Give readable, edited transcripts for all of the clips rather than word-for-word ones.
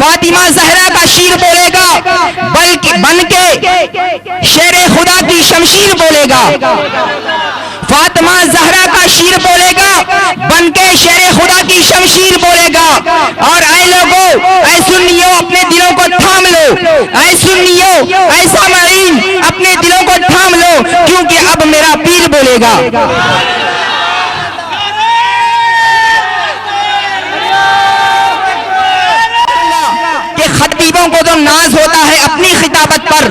فاطمہ زہرا کا شیر بولے گا بلکہ بن کے شیر خدا کی شمشیر بولے گا. فاطمہ زہرا کا شیر بولے گا بن کے شیر خدا کی شمشیر بولے گا. اور اے لوگو، اے سنیو، اپنے دلوں کو تھام لو. اے سنیو، اے سامعین، اپنے دلوں کو تھام لو، کیونکہ اب میرا پیر بولے گا. کہ خطیبوں کو تو ناز ہوتا ہے اپنی خطابت پر،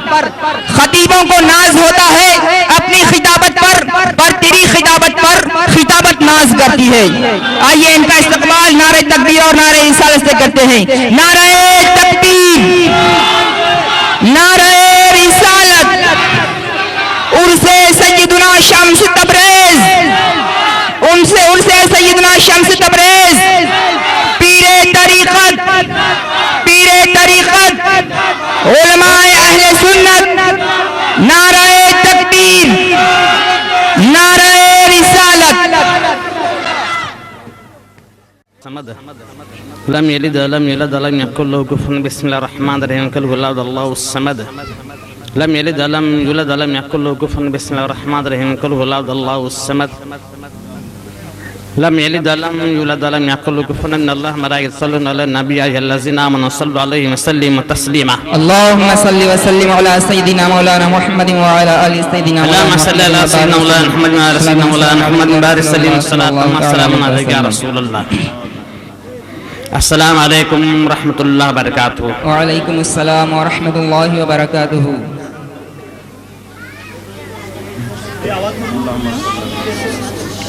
خطیبوں کو ناز ہوتا ہے اپنی خطابت پر تیری خطابت پر خطابت ناز کرتی ہے. آئیے ان کا استقبال نعرہ تکبیر اور نعرہ رسالت سے کرتے ہیں. نعرہ تکبیر، نعرہ رسالت. عرس سیدنا شمس تبریز، عرس سیدنا شمس تبریز، پیر طریقت، علماء اہل سنت. نعرہ تکبیر، نعرہ رسالت. لم يلد ولم يولد ولم يكن له كفوا احد. بسم الله الرحمن الرحيم. قل هو الله الصمد. لم يلد ولم يولد ولم يكن له كفوا احد. بسم الله الرحمن الرحيم. قل هو الله الصمد. لم يلد ولم يولد ولم يكن له كفوا احد. الله ملائكته يصلون على النبي يا ايها الذين آمنوا صلوا عليه وسلموا تسليما. اللهم صل وسلم على سيدنا مولانا محمد وعلى ال سيدنا مولانا اللهم صل على سيدنا مولانا محمد وعلى سيدنا مولانا محمد بارك وسلم والصلاه والسلام عليك يا رسول الله. السلام علیکم ورحمۃ اللہ وبرکاتہ. وعلیکم السلام ورحمۃ اللہ وبرکاتہ.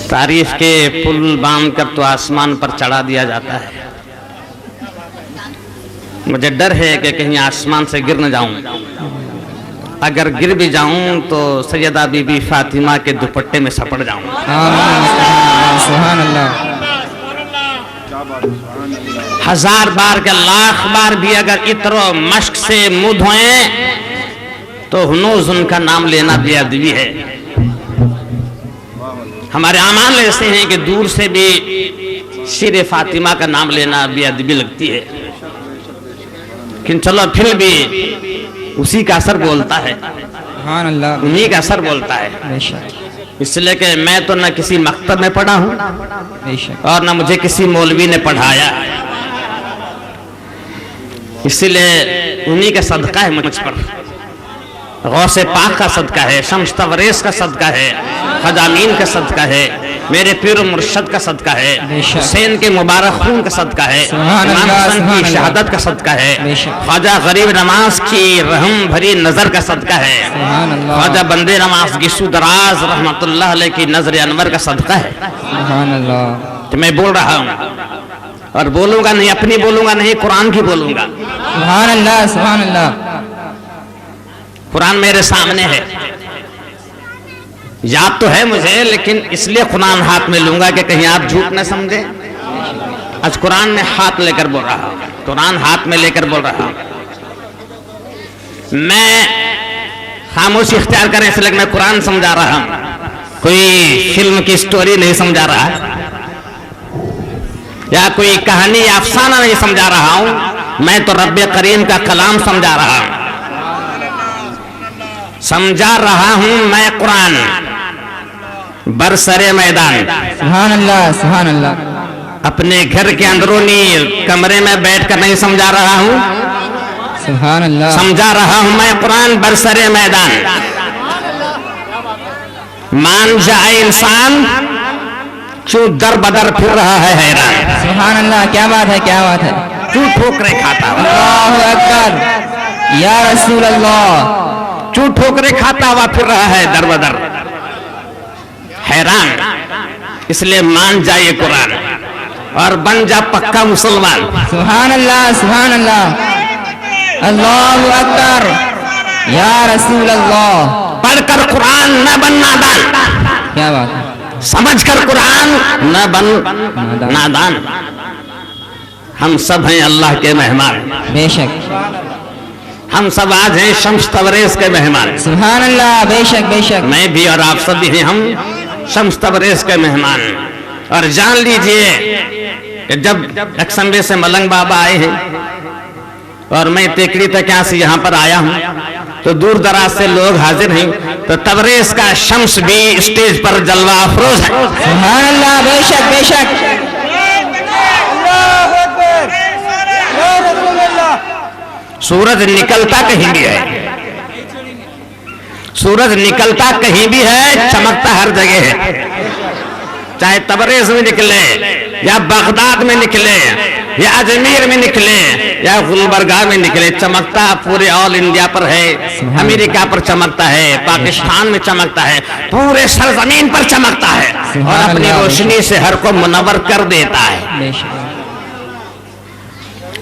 تعریف کے پل باندھ کر تو آسمان پر چڑھا دیا جاتا ہے. مجھے ڈر ہے کہ کہیں آسمان سے گر نہ جاؤں. اگر گر بھی جاؤں تو سیدہ بی بی فاطمہ کے دوپٹے میں سپڑ جاؤں. سبحان اللہ. ہزار بار کے لاکھ بار بھی اگر عطر و مشک سے منہ دھوئیں تو ہنوز ان کا نام لینا بے ادبی ہے. ہمارے اعمال ایسے ہیں کہ دور سے بھی شیر فاطمہ کا نام لینا بے ادبی لگتی ہے، لیکن چلو پھر بھی اسی کا اثر بولتا ہے، سبحان اللہ. انہی کا اثر بولتا ہے. اس لیے کہ میں تو نہ کسی مکتب میں پڑھا ہوں اور نہ مجھے کسی مولوی نے پڑھایا، اسی لیے انہی کا صدقہ ہے مجھ پر. غوث پاک کا صدقہ ہے، شمس تبریز کا صدقہ ہے، خواجہ امین کا صدقہ ہے، میرے پیر و مرشد کا صدقہ ہے، حسین کے مبارک خون کا صدقہ ہے، امام حسن کی شہادت کا صدقہ ہے، خواجہ غریب نواز کی رحم بھری نظر کا صدقہ ہے، خواجہ بندے نواز گیسو دراز رحمت اللہ علیہ کی نظر انور کا صدقہ ہے. تو میں بول رہا ہوں اور بولوں گا نہیں، اپنی بولوں گا نہیں، قرآن کی بولوں گا. سبحان اللہ، سبحان اللہ. قرآن میرے سامنے ہے، یاد تو ہے مجھے، لیکن اس لیے قرآن ہاتھ میں لوں گا کہ کہیں آپ جھوٹ نہ سمجھیں. آج قرآن میں ہاتھ لے کر بول رہا ہوں، قرآن ہاتھ میں لے کر بول رہا ہوں. میں خاموشی اختیار کریں اس لیے کہ میں قرآن سمجھا رہا ہوں، کوئی فلم کی سٹوری نہیں سمجھا رہا یا کوئی کہانی یا افسانہ نہیں سمجھا رہا ہوں. میں تو رب کریم کا کلام سمجھا رہا ہوں، سمجھا رہا ہوں میں قرآن برسر میدان. سبحان اللہ، سبحان اللہ. اپنے گھر کے اندرونی کمرے میں بیٹھ کر نہیں سمجھا رہا ہوں، سبحان اللہ. سمجھا رہا ہوں میں قرآن برسر میدان. مان جائے انسان کیوں در بدر پھر رہا ہے حیران. سبحان اللہ. کیا بات ہے، کیا بات ہے. کیوں ٹھوکرے کھاتا ہوا، اللہ اکبر یا رسول اللہ. کیوں ٹھوکرے کھاتا ہوا پھر رہا ہے در بدر حیران. اس لیے مان جائے قرآن اور بن جا پکا مسلمان. سبحان اللہ، سبحان اللہ. اللہ اکبر یا رسول اللہ. پڑھ کر قرآن نہ بن نادان، کیا بات ہے. سمجھ کر قرآن نہ بن نادان. ہم سب ہیں اللہ کے مہمان، بے شک. ہم سب آج ہیں شمس تبریز کے مہمان. سبحان اللہ. بے شک، بے شک. میں بھی اور آپ سب بھی ہیں ہم شمس تبریز کے مہمان. اور جان لیجئے کہ جب ایک سنڈے سے ملنگ بابا آئے ہیں اور میں ٹیکری تک یہاں سے یہاں پر آیا ہوں تو دور دراز سے لوگ حاضر ہیں، تو تبریز کا شمس بھی اسٹیج پر جلوہ افروز ہے۔ سبحان اللہ، بے شک بے شک۔ سورج نکلتا کہیں بھی ہے، سورج نکلتا کہیں بھی ہے، چمکتا ہر جگہ ہے، چاہے تبریز میں نکلے یا بغداد میں نکلے یا اجمیر میں نکلے یا گلبرگہ میں نکلے، چمکتا پورے آل انڈیا پر ہے، امریکہ پر چمکتا ہے، پاکستان میں چمکتا ہے، پورے سرزمین پر چمکتا ہے اور اپنی روشنی سے ہر کو منور کر دیتا ہے۔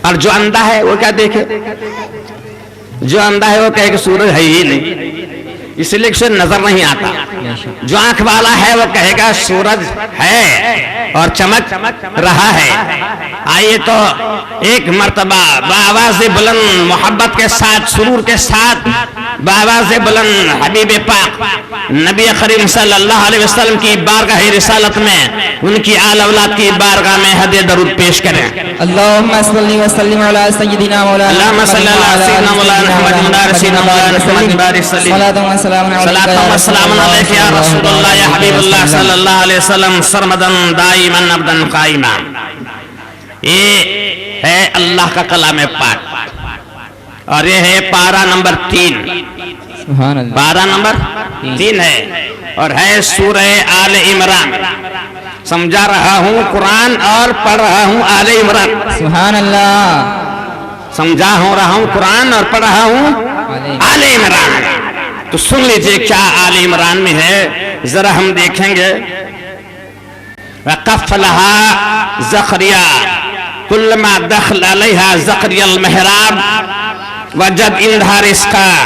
اور جو اندھا ہے وہ کیا دیکھے؟ جو اندھا ہے وہ کہے کہ سورج ہے ہی نہیں، اس لیے اسے نظر نہیں آتا۔ جو آنکھ والا ہے وہ کہے گا سورج ہے اور چمک رہا ہے۔ آئیے تو ایک مرتبہ بآواز بلند محبت کے ساتھ، سرور کے ساتھ، بآواز بلند حبیب پاک نبی کریم صلی اللہ علیہ وسلم کی بارگاہ رسالت میں، ان کی آل اولاد کی بارگاہ میں ہدیہ درود پیش کریں۔ اللہم صلی وسلم علی سیدنا مولانا اللہم صلی اللہ سیدنا مولانا محمد مدار سیدنا مولانا محمد بارک صلی صلاة و سلام علیک یا رسول اللہ یا حبیب اللہ صلی اللہ علیہ وسلم سرمدن دائمن ابدن قائمہ۔ یہ ہے اللہ کا کلام پاک اور یہ ہے پارہ نمبر 3، پارہ نمبر 3 ہے اور ہے سورہ آل عمران۔ سمجھا رہا ہوں قرآن اور پڑھ رہا ہوں آل عمران۔ سبحان اللہ، سمجھا ہو رہا ہوں قرآن اور پڑھ رہا ہوں آل عمران۔ تو سن لیجئے کیا آل عمران میں ہے، ذرا ہم دیکھیں گے۔ وَقَفَّ لَهَا زَخْرِيَا كُلَّمَا دَخْلَ عَلَيْهَا زَخْرِيَا الْمِحْرَابَ وَجَدْ عِنْدَهَا رِزْقًا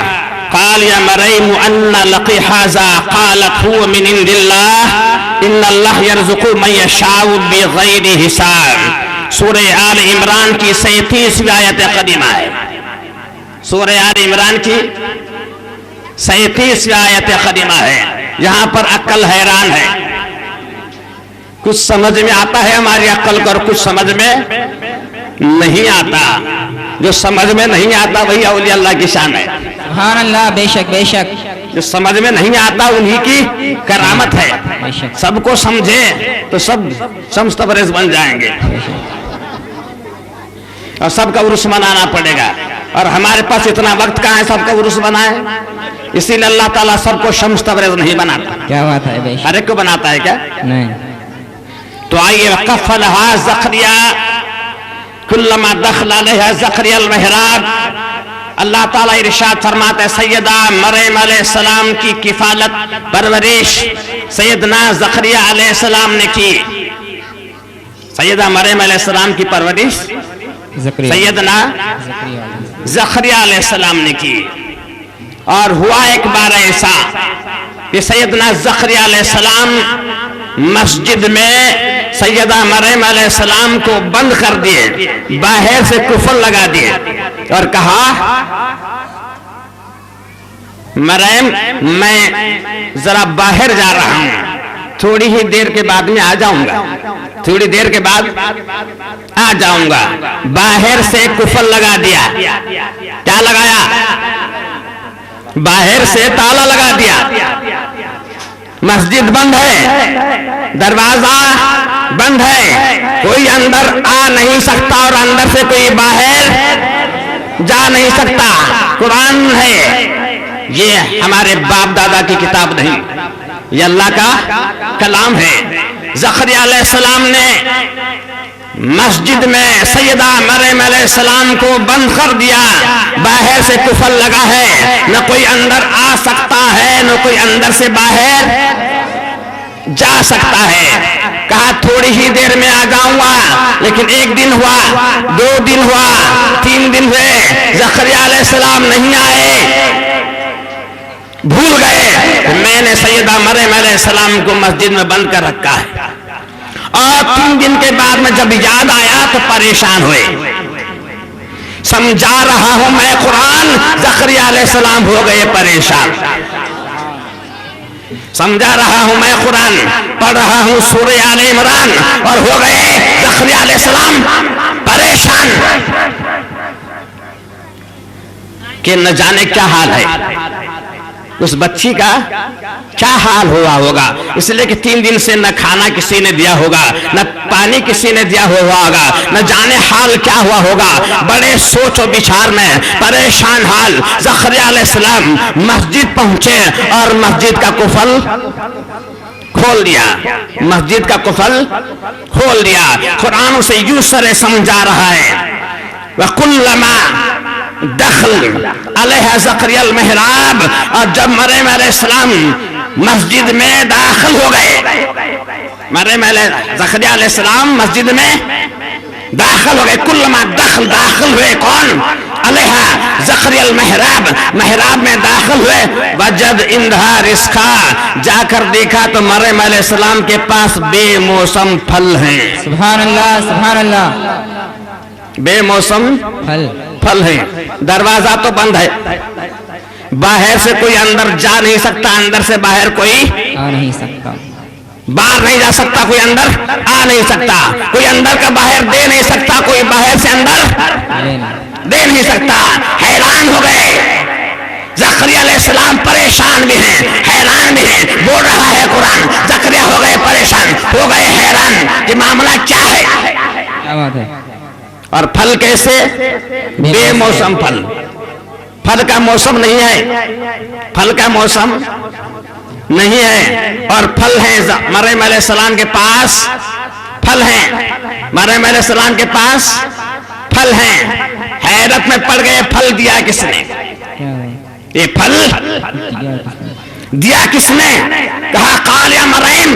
قَالَ يَا مَرْيَمُ أَنَّ لَكِ هَٰذَا قَالَتْ هُوَ مِنْ عِنْدِ اللَّهِ إِنَّ اللَّهَ يَرْزُقُ مَن يَشَاءُ بِغَيْرِ حِسَابٍ۔ سورہ آل عمران کی 37ویں آیت قدیمہ ہے، سورہ آل عمران کی 37ویں آیت قدیمہ ہے۔ یہاں پر عقل حیران ہے، کچھ سمجھ میں آتا ہے ہماری عقل کو اور کچھ سمجھ میں نہیں آتا۔ جو سمجھ میں نہیں آتا وہی اولیاء اللہ کی شان ہے۔ سبحان اللہ، بے شک بے شک۔ جو سمجھ میں نہیں آتا انہی کی کرامت ہے۔ سب کو سمجھے تو سب شمس تبریز بن جائیں گے اور سب کا عرس منانا پڑے گا، اور ہمارے پاس اتنا وقت کہاں ہے سب کا عرس بنائے؟ اسی لیے اللہ تعالیٰ سب کو شمس تبریز نہیں بناتا، کیا بات ہے، بے شک ہر ایک کو بناتا ہے کیا؟ نہیں۔ تو آئیے وَقَفَّ لَهَا زَخْرِيَا كُلَّمَا دَخْلَ عَلَيْهَا زَخْرِيَا الْمِحْرَابَ۔ اللہ تعالیٰ ارشاد فرماتے ہیں سیدہ مریم علیہ السلام کی کفالت پرورش سیدنا زکریا علیہ السلام نے کی۔ سیدہ مریم علیہ السلام کی پرورش سیدنا زکریا علیہ السلام نے کی، اور ہوا ایک بار ایسا کہ سیدنا زکریا علیہ السلام مسجد میں سیدہ مریم علیہ السلام کو بند کر دیے، باہر سے کفل لگا دیے اور کہا مریم میں ذرا باہر جا رہا ہوں، تھوڑی ہی دیر کے بعد میں آ جاؤں گا، تھوڑی دیر کے بعد آ جاؤں گا۔ باہر سے کفل لگا دیا، کیا لگایا؟ باہر سے تالا لگا دیا، مسجد بند ہے، دروازہ بند ہے، کوئی اندر آ نہیں سکتا اور اندر سے کوئی باہر جا نہیں سکتا۔ قرآن ہے، یہ ہمارے باپ دادا کی کتاب نہیں، یہ اللہ کا کلام ہے۔ زکریا علیہ السلام نے مسجد میں سیدہ مریم علیہ السلام کو بند کر دیا، باہر سے کفل لگا ہے، نہ کوئی اندر آ سکتا ہے نہ کوئی اندر سے باہر جا سکتا ہے۔ کہا تھوڑی ہی دیر میں آ جاؤں گا، لیکن ایک دن ہوا، 2 دن ہوا، 3 دن ہوئے، زکریا علیہ السلام نہیں آئے، بھول گئے میں نے سیدہ مریم علیہ السلام کو مسجد میں بند کر رکھا ہے۔ اور 3 دن کے بعد میں جب یاد آیا تو پریشان ہوئے۔ سمجھا رہا ہوں میں قرآن، زکریا علیہ السلام ہو گئے پریشان۔ سمجھا رہا ہوں میں قرآن، پڑھ رہا ہوں سورہ آل عمران، اور ہو گئے زکریا علیہ السلام پریشان۔ کہ نہ جانے کیا حال ہے اس بچی کا، کیا حال ہوا ہوگا، اس لیے کہ 3 دن سے نہ کھانا کسی نے دیا ہوگا، نہ پانی کسی نے دیا ہوا ہوگا، نہ جانے حال کیا ہوا ہوگا۔ بڑے سوچ و بچار میں پریشان حال زکریا علیہ السلام مسجد پہنچے اور مسجد کا قفل کھول دیا، مسجد کا قفل کھول دیا۔ قرآن اسے یوں سرے سمجھا رہا ہے، وَقُلَّمَا دخل علیہ زکریا المحراب، اور جب مریم علیہ السلام مسجد میں داخل ہو گئے، مریم زکریا علیہ السلام مسجد میں داخل ہو گئے، کلما داخل ہوئے کون؟ علیہ زکریا المحراب، محراب میں داخل ہوئے، وجد اندھا رزقا، جا کر دیکھا تو مریم علیہ السلام کے پاس بے موسم پھل ہیں۔ سبحان اللہ سبحان اللہ، بے موسم پھل ہیں۔ دروازہ تو بند ہے، باہر سے کوئی اندر جا نہیں سکتا، اندر سے باہر کوئی آ نہیں سکتا، باہر نہیں جا سکتا، کوئی اندر آ نہیں سکتا، کوئی اندر کا باہر دے نہیں سکتا، کوئی باہر سے اندر دے نہیں سکتا۔ حیران ہو گئے زکریا علیہ السلام، پریشان بھی ہیں حیران بھی ہیں۔ بول رہا ہے قرآن، زکریا ہو گئے پریشان، ہو گئے حیران کہ معاملہ کیا ہے، کیا بات ہے؟ اور پھل کیسے؟ بے موسم پھل، پھل کا موسم نہیں ہے، پھل کا موسم نہیں ہے، اور پھل ہیں مریم علیہ السلام کے پاس، پھل ہیں مریم علیہ السلام کے پاس، پھل ہیں۔ حیرت میں پڑ گئے، پھل دیا کس نے؟ یہ پھل دیا کس نے؟ کہا قال یا مریم،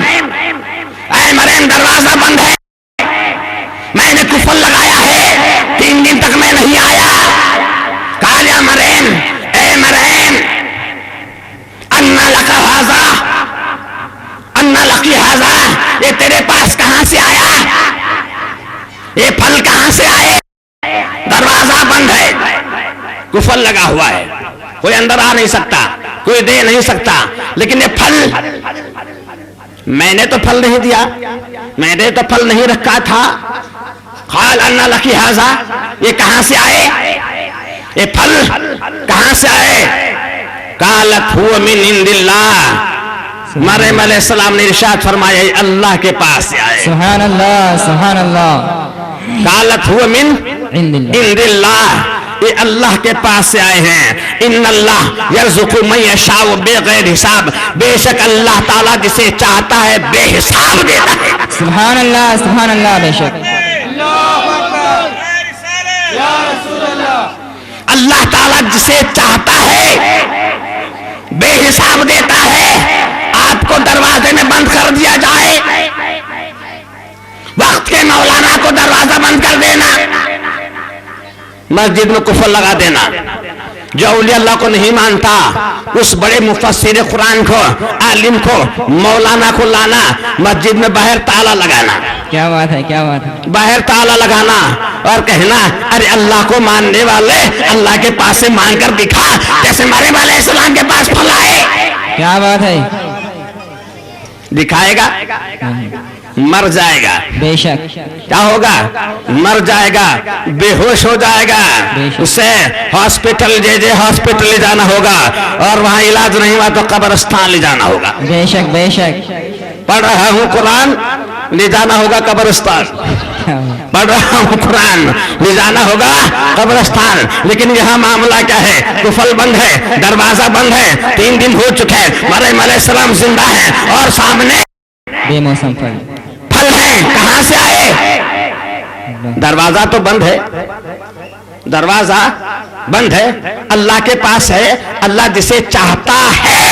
اے مریم دروازہ بند ہے، میں نے قفل لگایا ہے، 3 دن تک میں نہیں آیا۔ قال یا مریم، اے مریم، انا لک ھذا، انا لکی ھذا، یہ تیرے پاس کہاں سے آیا، یہ پھل کہاں سے آئے؟ دروازہ بند ہے، قفل لگا ہوا ہے، کوئی اندر آ نہیں سکتا، کوئی دے نہیں سکتا، لیکن یہ پھل میں نے تو پھل نہیں دیا، میں نے تو پھل نہیں رکھا تھا۔ قال انا لکی ھذا، یہ کہاں سے آئے، یہ پھل کہاں سے آئے؟ قالت هو من عند اللہ، مریم علیہ السلام نے ارشاد فرمایا یہ اللہ کے پاس سے آئے۔ سبحان اللہ سبحان اللہ، قالت هو من عند اللہ، یہ اللہ کے پاس سے آئے ہیں۔ ان اللہ یرزق من یشاء بغیر حساب، بے شک اللہ تعالیٰ جسے چاہتا ہے بے حساب دیتا ہے۔ سبحان اللہ سبحان اللہ، بے شک اللہ تعالیٰ جسے چاہتا ہے بے حساب دیتا ہے۔ آپ کو دروازے میں بند کر دیا جائے، وقت کے مولانا کو دروازہ بند کر دینا، مسجد میں قفل لگا دینا، جو اولیاء اللہ کو نہیں مانتا اس بڑے مفسر قرآن کو، عالم کو، مولانا کو لانا، مسجد میں باہر تالا لگانا، کیا بات ہے کیا بات ہے، باہر تالا لگانا اور کہنا ارے اللہ کو ماننے والے اللہ کے پاس سے مانگ کر دکھا، جیسے مریم علیہ السلام کے پاس پھل آئے۔ کیا بات ہے، دکھائے گا، مر جائے گا، بے شک کیا ہوگا؟ مر جائے گا، بے ہوش ہو جائے گا، اسے ہاسپٹل ہاسپٹل لے جانا ہوگا، اور وہاں علاج نہیں ہوا تو قبرستان لے جانا ہوگا۔ بے شک بے شک، پڑھ رہا ہوں قرآن، لے جانا ہوگا قبرستان، پڑھ رہا ہوں قرآن، لے جانا ہوگا قبرستان، لیکن یہاں معاملہ کیا ہے؟ قفل بند ہے، دروازہ بند ہے، 3 دن ہو چکے، مریم علیہ السلام زندہ ہے اور سامنے بے موسم پھل، پھل ہیں، کہاں سے آئے؟ دروازہ تو بند ہے، دروازہ بند ہے، اللہ کے پاس ہے، اللہ جسے چاہتا ہے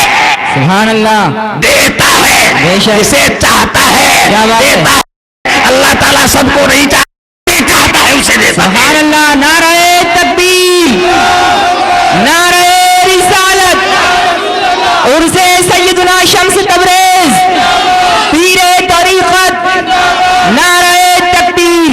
سبحان اللہ، دیتا ہے، بے شک، جسے چاہتا ہے کیا بات ہے، دیتا ہے۔ اللہ تعالیٰ سب کو نہیں چاہتا ہے، اسے دیتا ہے۔ سبحان اللہ، نعرہ تکبیر، نعرہ رسالت، عرس سیدنا شمس تبریز، پیر طریقت، نعرہ تکبیر۔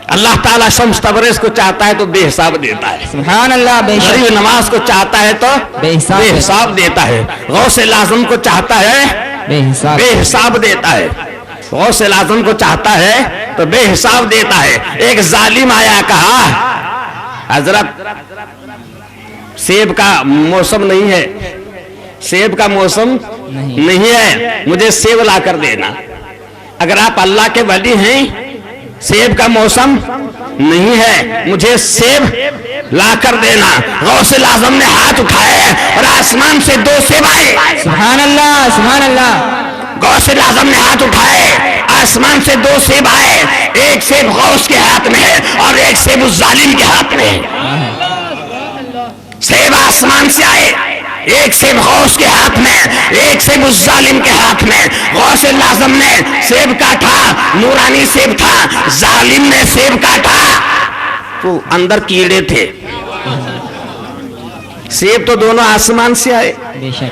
اللہ تعالیٰ شمس تبریز کو چاہتا ہے تو بے حساب دیتا ہے، سبحان اللہ، بے شک غریب نماز کو چاہتا ہے تو بے حساب دیتا ہے، غوث اعظم کو چاہتا ہے بے حساب، بے حساب دیتا ہے، غوث اعظم کو چاہتا ہے تو بے حساب دیتا ہے۔ ایک ظالم آیا، کہا حضرت سیب کا موسم نہیں ہے، سیب کا موسم نہیں ہے، مجھے سیب لا کر دینا۔ اگر آپ اللہ کے ولی ہیں، سیب کا موسم نہیں ہے، مجھے سیب لا کر دینا۔ غوث اعظم نے ہاتھ اٹھائے اور آسمان سے 2 سیب آئے۔ سبحان اللہ، سبحان اللہ۔ غوث اعظم نے ہاتھ اٹھائے، آسمان سے 2 سیب آئے، ایک سیب غوث کے ہاتھ میں ہے اور ایک سیب اس ظالم کے ہاتھ میں ہے۔ سیب آسمان سے آئے، ایک سیب غوث کے ہاتھ میں، ایک سیب اس ظالم کے ہاتھ میں۔ غوث اعظم نے سیب کاٹا، نورانی سیب تھا، ظالم نے سیب کاٹا تو اندر کیڑے تھے۔ سیب تو دونوں آسمان سے آئے،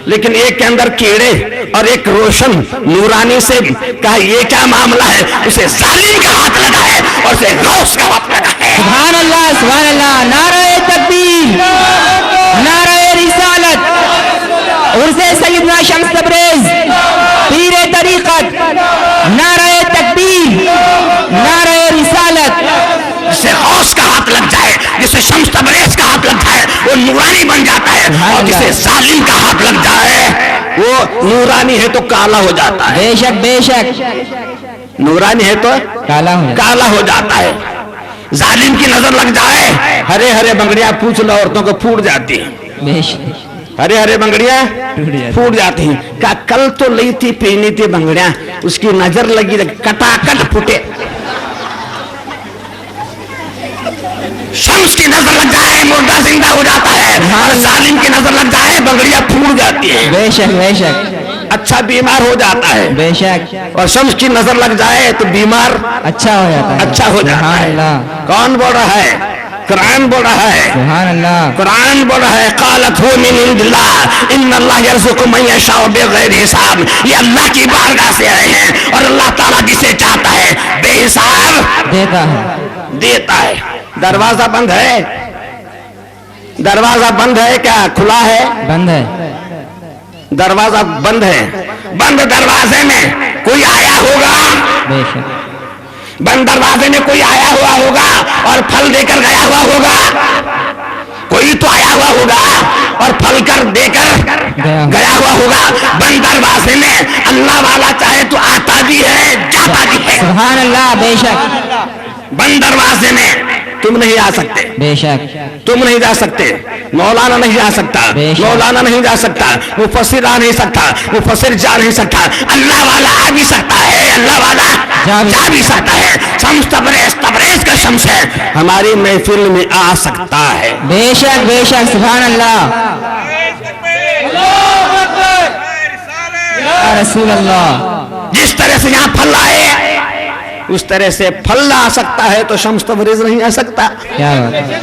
لیکن ایک کے اندر کیڑے اور ایک روشن نورانی سیب۔ کہا یہ کیا معاملہ ہے؟ اسے ظالم کا ہاتھ لگا ہے اور اسے غوث کا ہاتھ لگا ہے۔ سبحان اللہ، سبحان اللہ۔ نعرہ تکبیر، نعرہ رسالت، عرس سیدنا شمس تبریز پیر طریقت، نعرہ تکبیر، نعرہ رسالت۔ جسے غوث کا ہاتھ لگ جائے، جسے شمس تبریز کا ہاتھ لگ جائے، وہ نورانی بن جاتا ہے، اور جسے ظالم کا ہاتھ لگ جائے وہ نورانی ہے تو کالا ہو جاتا ہے۔ بے شک، بے شک، نورانی ہے تو کالا ہو جاتا ہے۔ ظالم کی نظر لگ جائے، ہرے ہرے بنگڑیاں پوچھ لو عورتوں کو پھوٹ جاتی ہیں، بے شک، ہرے ہرے بنگڑیاں پھوٹ جاتی ہیں۔ کہا کل تو لی تھی پینی تھی بنگڑیاں، اس کی نظر لگی کٹا کٹ پھوٹے۔ شمس کی نظر لگ جائے مردہ زندہ ہو جاتا ہے، اور ظالم کی نظر لگ جائے بنگڑیاں پھوٹ جاتی ہیں، بے شک، بے شک، اچھا بیمار ہو جاتا ہے۔ بے شک، اور شمس کی نظر لگ جائے تو بیمار اچھا ہو جاتا ہے، اچھا ہو جاتا سبحان ہے۔ اللہ، کون بول رہا ہے؟ قرآن بول رہا ہے، سبحان اللہ، قرآن بول رہا ہے قالت هو من عند اللہ ان اللہ یرزق من یشاء بغیر حساب۔ یہ اللہ کی بارگاہ سے آئے ہیں اور اللہ تعالیٰ جسے چاہتا ہے بے حساب دیتا ہے۔ دیتا ہے۔ دروازہ بند ہے، دروازہ بند ہے کیا کھلا ہے؟ بند ہے، دروازہ بند ہے، بند دروازے میں کوئی آیا ہوگا، بے شک، بند دروازے میں کوئی آیا ہوا ہوگا اور پھل دے کر گیا ہوا ہوگا، کوئی تو آیا ہوا ہوگا اور پھل کر دے کر گیا ہوا ہوگا۔ بند دروازے میں اللہ والا چاہے تو آتا بھی ہے جاتا بھی ہے۔ سبحان اللہ، بے شک، بند دروازے میں تم نہیں آ سکتے، بے شک، تم نہیں جا سکتے، مولانا نہیں جا سکتا، مولانا نہیں جا سکتا، مفسر آ نہیں سکتا، مفسر جا نہیں سکتا، اللہ والا آ بھی سکتا ہے، اللہ والا جا بھی سکتا ہے۔ شمس تبریز کا شمس ہے، ہماری محفل میں آ سکتا ہے۔ بے شک، بے شک، سبحان اللہ، یا رسول اللہ۔ جس طرح سے یہاں پھل آئے اس طرح سے پھل آ سکتا ہے تو شمس تبریز نہیں آ سکتا؟ کیا بات ہے،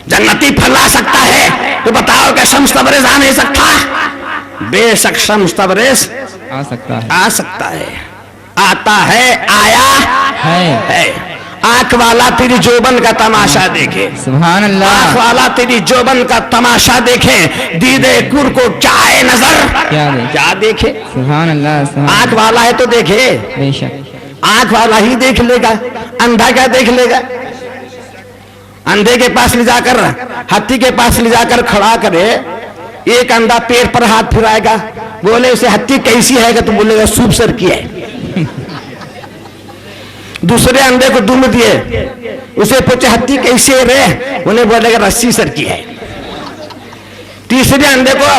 جنتی پھل آ سکتا ہے تو بتاؤ کہ شمس تبریز آ نہیں سکتا؟ بے شک شمس تبریز آ سکتا ہے، آ سکتا ہے، آتا ہے، آیا ہے، آنکھ والا تیری جوبن کا تماشا دیکھے، سبحان اللہ، آنکھ والا تیری جوبن کا تماشا دیکھے، دیدے کور کو چاہے نظر کیا دیکھے؟ سبحان اللہ، سبحان آنکھ والا ہے تو دیکھے، اللہ، بے شک، آنکھ والا ہی دیکھ لے گا، اندھا کیا دیکھ لے گا؟ اندھے کے پاس لے جا کر، ہتھی کے پاس لے جا کر کھڑا کرے، ایک اندھا پیر پر ہاتھ پھرائے گا، بولے اسے ہتھی کیسی ہے گا تو بولے گا سوپ سر کی ہے۔ دوسرے اندھے کو دم دیے، اسے پوچھے ہتھی کیسی ہے رے، انہیں بولے گا رسی سر کی ہے۔ تیسرے اندھے کو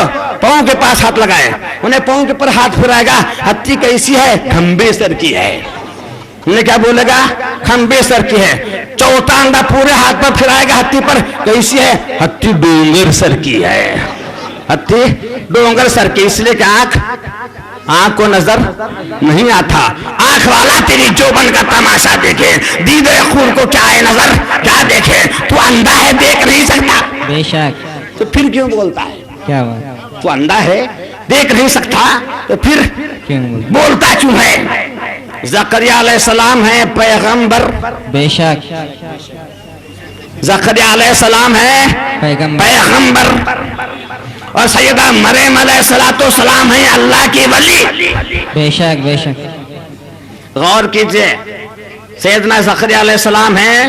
پاؤں کے پاس ہاتھ لگائے، انہیں پاؤں کے پر ہاتھ پھرائے گا، ہتھی کیسی ہے، کھمبے سر کی ہے، انہیں کیا بولے گا، کھمبے سر کی ہے۔ چوتھا اندھا پورے ہاتھ پر پھرائے گا ہتھی پر، کیسی ہے، ہتھی ڈونگر سر کی ہے، ہتھی ڈونگر سر کی، اس لیے کہ آنکھ کو نظر نہیں آتا۔ آنکھ والا تیری جوبن کا تماشا دیکھے، دیدے خور کو کیا ہے نظر کیا دیکھے، تو اندھا ہے دیکھ نہیں سکتا، بے شک، تو پھر کیوں بولتا ہے؟ کیا بات، تو اندھا ہے دیکھ نہیں سکتا تو پھر کیوں بولتا کیوں ہے؟ زکریا علیہ السلام ہے پیغمبر، بے شک، زکریا علیہ السلام ہے پیغمبر، اور سیدہ مریم علیہ السلام ہے اللہ کی ولی۔ بے شک، بے شک، غور کیجئے، سیدنا زکریا علیہ السلام ہے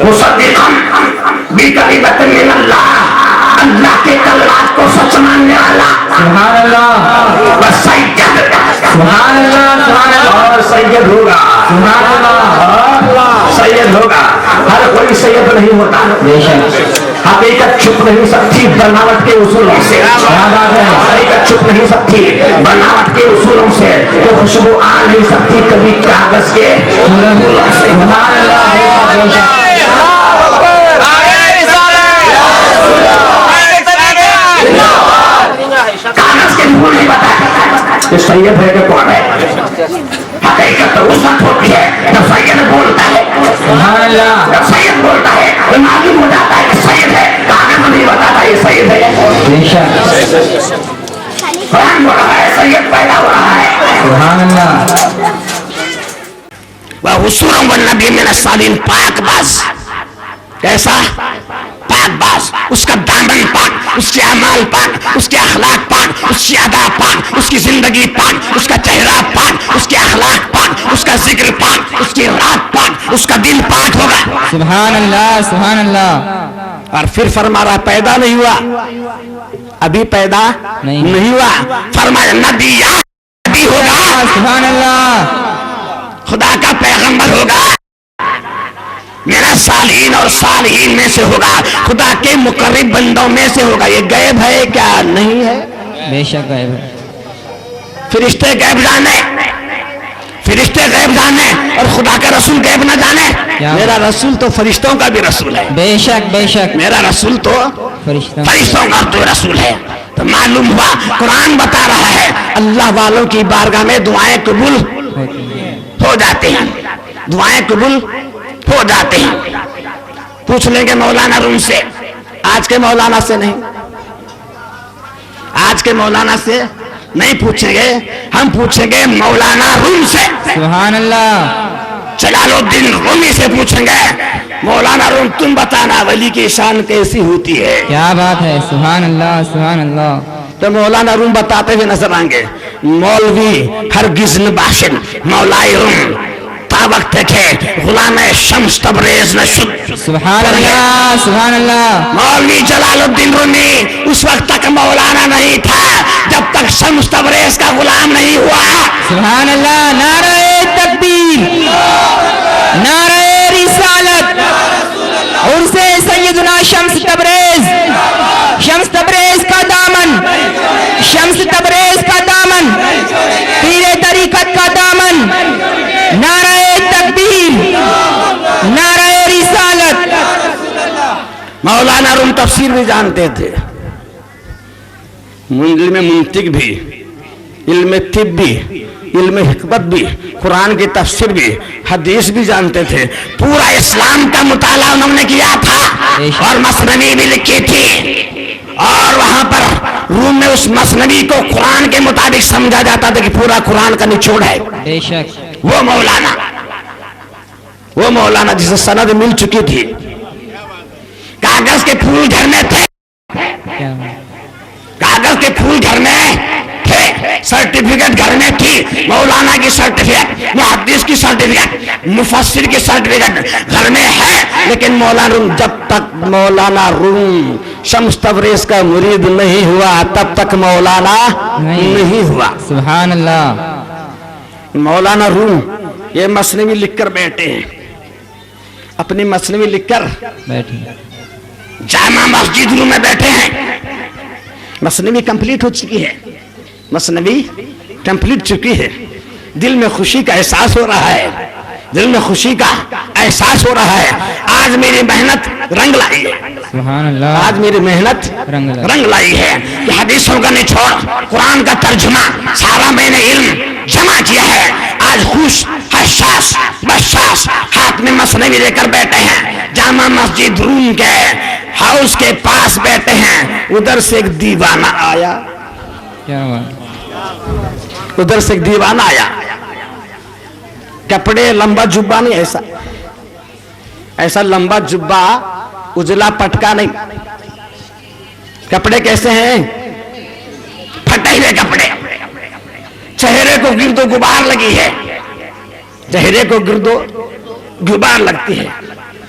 مصدقاً بکلمۃ من اللہ، اللہ کے کلمات کو سچ ماننے والا، سبحان اللہ، وسید، سبحان اللہ، سبحان اللہ، اور سید ہوگا، سبحان اللہ، سید ہوگا۔ ہر کوئی سید نہیں ہوتا، بے شک، حقیقت چھپ نہیں سکتی بناوٹ کے اصولوں سے، کیا بات ہے، حقیقت چھپ نہیں سکتی بناوٹ کے اصولوں سے، تو خوشبو آ نہیں سکتی کبھی کاغذ کے پھولوں سے۔ سبحان اللہ، بے شک، کاغذ کے پھول نہیں بتا کہ سید ہے کہ کون ہے، حقیقت تو اس وقت ہوتی ہے جب سید بولتا ہے، سبحان اللہ، جب سید بولتا ہے تو معلوم ہو جاتا ہے کہ سید ہے، کاغذ نہیں بتاتا یہ سید ہے۔ بے شک، قرآن بول رہا ہے سید پیدا ہو رہا ہے۔ سبحان اللہ، وَحُسُورًا وَالنَّبِيٌّ مِّنَ الصَّالِحِينَ، پاک باز، کیسا پاک باز، اس کا دامن پاک، اس کے اعمال پاک، اس کے اخلاق پاک، اس کی ادا پاک، اس کی زندگی پاک، اس کا چہرہ پاک، اس کے اخلاق پاک، اس کا ذکر پاک، اس کی رات پاک، اس کا دل پاک ہوگا۔ سبحان اللہ، سبحان اللہ، اور پھر فرما رہا پیدا نہیں ہوا، ابھی پیدا نہیں ہوا، فرمایا نبی ہوگا، سبحان اللہ، خدا کا پیغمبر ہوگا، میرا صالحین اور صالحین میں سے ہوگا، خدا کے مقرب بندوں میں سے ہوگا۔ یہ غیب ہے کیا؟ نہیں ہے، بے شک غیب ہے، فرشتے غیب جانے، فرشتے غیب جانے اور خدا کا رسول غیب نہ جانے؟ میرا رسول تو فرشتوں کا بھی رسول ہے، بے شک، بے شک، میرا رسول تو فرشتہ، فرشتوں کا تو رسول ہے۔ تو معلوم ہوا قرآن بتا رہا ہے اللہ والوں کی بارگاہ میں دعائیں قبول ہو جاتے ہیں، دعائیں قبول ہو جاتے ہیں۔ پوچھ لیں گے مولانا روم سے، آج کے مولانا سے نہیں، آج کے مولانا سے نہیں پوچھیں گے، ہم پوچھیں گے مولانا روم سے، سبحان اللہ، جلال الدین رومی سے پوچھیں گے مولانا روم تم بتانا ولی کی شان کیسی ہوتی ہے؟ کیا بات ہے، سبحان اللہ، سبحان اللہ، تو مولانا روم بتاتے ہوئے نظر آئیں گے، مولوی ہرگز نہ باشد مولائے روم تا وقت تھے غلام شمس تبریز نہ شد۔ سبحان اللہ، سبحان اللہ، مولوی جلال الدین رومی اس وقت تک مولانا نہیں تھا جب تک شمس تبریز کا غلام نہیں ہوا۔ سبحان اللہ، نعرہ تکبیر، نعرہ رسالت، عرس سیدنا شمس تبریز، شمس تبریز کا دامن، شمس تبریز کا دامن، پیر طریقت کا دامن، نعرہ تکبیر، نعرہ رسالت۔ مولانا روم تفسیر بھی جانتے تھے، علم منطق بھی، علم طب بھی، علم حکمت بھی، قرآن کی تفسیر بھی، حدیث بھی جانتے تھے، پورا اسلام کا مطالعہ انہوں نے کیا تھا اور مثنوی بھی لکھی تھی، اور وہاں پر روم میں اس مثنوی کو قرآن کے مطابق سمجھا جاتا تھا کہ پورا قرآن کا نچوڑ ہے۔ بے شک، وہ مولانا جسے سند مل چکی تھی، کاغذ کے پھول گھر میں تھے، کیا بات، کاغذ کے پھول گھر میں تھے، سرٹیفکیٹ گھر میں تھی، مولانا کی سرٹیفکیٹ، محدث کی سرٹیفکیٹ، مفسر کی سرٹیفکیٹ گھر میں ہے، لیکن مولانا روم جب تک مولانا روم شمس تبریز کا مرید نہیں ہوا تب تک مولانا نہیں ہوا۔ سبحان اللہ، مولانا روم یہ مثنوی لکھ کر بیٹھے ہیں، اپنی مثنوی لکھ کر بیٹھیں، جامع مسجد روم میں بیٹھے ہیں، مثنوی کمپلیٹ ہو چکی ہے، مثنوی کمپلیٹ چکی ہے، دل میں خوشی کا احساس ہو رہا ہے، دل میں خوشی کا احساس ہو رہا ہے، آج میری محنت رنگ لائی ہے، سبحان اللہ، آج میری محنت رنگ لائی ہے، کہ حدیثوں کا نچوڑ، قرآن کا ترجمہ سارا میں نے علم جمع کیا ہے، آج خوش حساس بشاس ہاتھ میں مثنوی لے کر بیٹھے ہیں، جامع مسجد روم کے ہاؤس کے پاس بیٹھے ہیں، ادھر سے ایک دیوانہ آیا، کیا بات، ادھر سے ایک دیوانہ آیا، کپڑے لمبا جبہ نہیں، ایسا لمبا جبہ اجلا پٹکا نہیں، کپڑے کیسے ہیں؟ پھٹے ہوئے کپڑے، چہرے کو گرد و غبار لگی ہے، چہرے کو گرد و غبار لگتی ہے،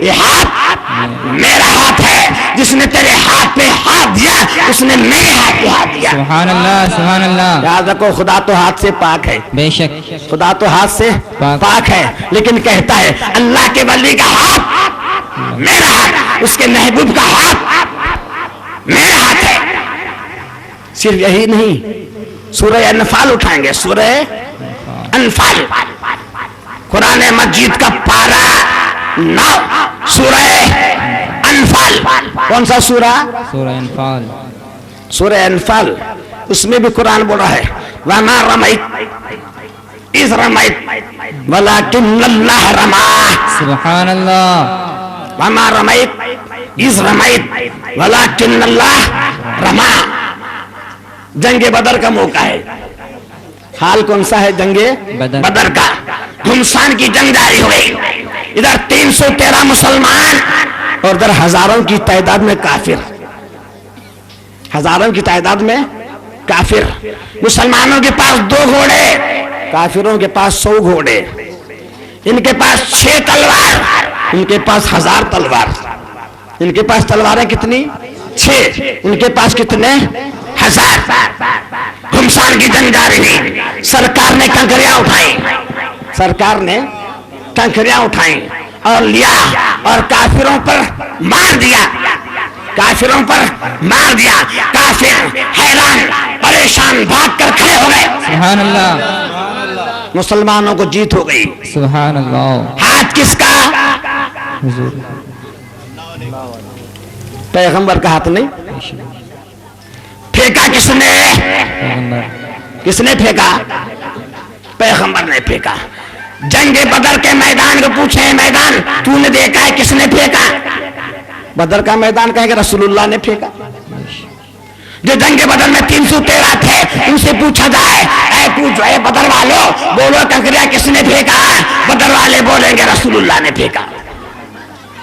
یہ ہاتھ میرا ہاتھ ہے، جس نے تیرے ہاتھ پہ ہاتھ دیا اس نے میرے ہاتھ پہ ہاتھ دیا. سبحان اللہ سبحان اللہ. یاد رکھو خدا تو ہاتھ سے پاک ہے، بے شک خدا تو ہاتھ سے پاک ہے، لیکن کہتا ہے اللہ کے ولی کا ہاتھ میرا ہاتھ، اس کے محبوب کا ہاتھ میرا ہاتھ ہے. صرف یہی نہیں، سورہ انفال اٹھائیں گے، سورہ انفال، قرآن مجید کا پارہ 9، سورہ انفال. کون سا سورہ؟ سورہ انفال. سورہ انفال. اس میں بھی قرآن بول رہا ہے وَمَا رَمَيْتَ إِذْ رَمَيْتَ وَلَكِنَّ اللَّهَ رَمَى. سبحان اللہ. وَمَا رَمَيْتَ إِذْ رَمَيْتَ وَلَكِنَّ اللَّهَ رَمَى. جنگ بدر کا موقع ہے. حال کون سا ہے؟ جنگ بدر کا. گھمسان کی جنگ جاری ہوئی. ادھر 313 مسلمان اور ادھر ہزاروں کی تعداد میں کافر. ہزاروں کی تعداد میں کافر. مسلمانوں کے پاس 2 گھوڑے، کافروں کے پاس 100 گھوڑے. ان کے پاس 6 تلوار، ان کے پاس 1000 تلوار. ان کے پاس تلواریں کتنی؟ 6. ان کے پاس کتنے؟ 1000. گھمسان کی جنگ جاری ہوئی. سرکار نے کنکریاں اٹھائیں، سرکار نے کنکریاں اٹھائیں اور لیا اور کافروں پر مار دیا، کافروں پر مار دیا. کافر حیران پریشان بھاگ کر کھڑے ہو گئے. سبحان اللہ. مسلمانوں کو جیت ہو گئی. سبحان اللہ. ہاتھ کس کا؟ حضور. پیغمبر کا ہاتھ نہیں. پھینکا کس نے؟ پیغمبر. کس نے پھینکا؟ پیغمبر نے پھینکا. جنگ بدر کے میدان کو پوچھیں، میدان تو نے دیکھا ہے کس نے پھینکا؟ بدر کا میدان کہے کہ رسول اللہ نے پھینکا. جو جنگ بدر میں 313 تھے ان سے پوچھا جائے اے پوچھو اے بدر والو بولو کنکریاں کس نے پھینکا؟ بدر والے بولیں گے رسول اللہ نے پھینکا.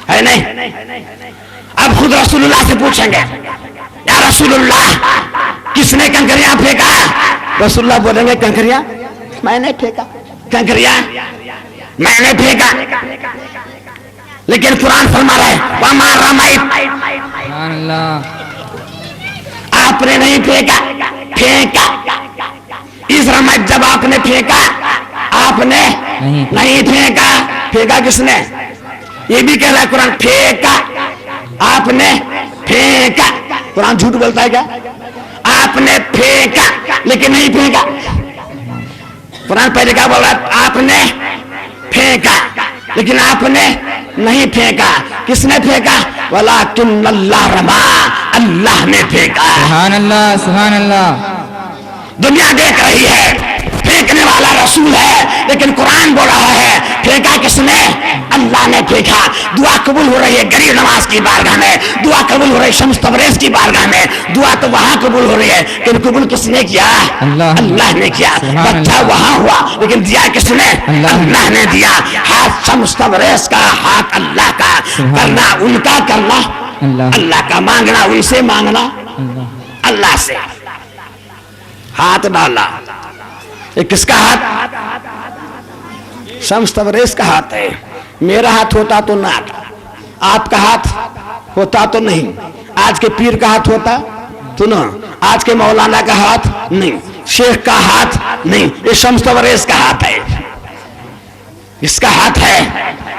ہے نہیں؟ اب خود رسول اللہ سے پوچھیں گے یا رسول اللہ کس نے کنکریاں پھینکا؟ رسول اللہ بولیں گے کنکریاں میں نے پھینکا، کنکریاں میں نے پھینکا. لیکن قرآن فرما رہا ہے وَمَا رَمَيْتَ. سبحان اللہ. آپ نے نہیں پھینکا، پھینکا. اس رمیت جب آپ نے پھینکا آپ نے نہیں پھینکا. پھینکا کس نے؟ یہ بھی کہہ رہا ہے قرآن پھینکا. آپ نے پھینکا. قرآن جھوٹ بولتا ہے کیا؟ آپ نے پھینکا لیکن نہیں پھینکا. قرآن پہلے کیا بول رہا ہے؟ آپ نے پھینکا لیکن آپ نے نہیں پھینکا. کس نے پھینکا؟ وَلَكِنَّ اللَّهَ رَمَى. اللہ نے پھینکا. سبحان اللہ سبحان اللہ. دنیا دیکھ رہی ہے پھینکنے والا رسول ہے، لیکن قرآن بول رہا ہے پھینکا کس نے؟ اللہ نے پھینکا. دعا قبول ہو رہی ہے غریب نواز کی بارگاہ میں، دعا قبول ہو رہی ہے شمس تبریز کی بارگاہ میں. دعا تو وہاں قبول ہو رہی ہے لیکن قبول کس نے کیا؟ اللہ نے کیا. بچہ وہاں ہوا لیکن دیا کس نے؟ اللہ نے دیا. ہاتھ شمس تبریز کا، ہاتھ اللہ کا. کرنا ان کا، کرنا اللہ کا. مانگنا ان سے، مانگنا اللہ سے. ہاتھ ڈالا. یہ کس کا ہاتھ؟ شمس تبریز کا ہاتھ ہے. میرا ہاتھ ہوتا تو نہ آتا، آپ کا ہاتھ ہوتا تو نہیں، آج کے پیر کا ہاتھ ہوتا تو نہ، آج کے مولانا کا ہاتھ نہیں، شیخ کا ہاتھ نہیں. یہ شمس تبریز کا ہاتھ ہے. اس کا ہاتھ ہے،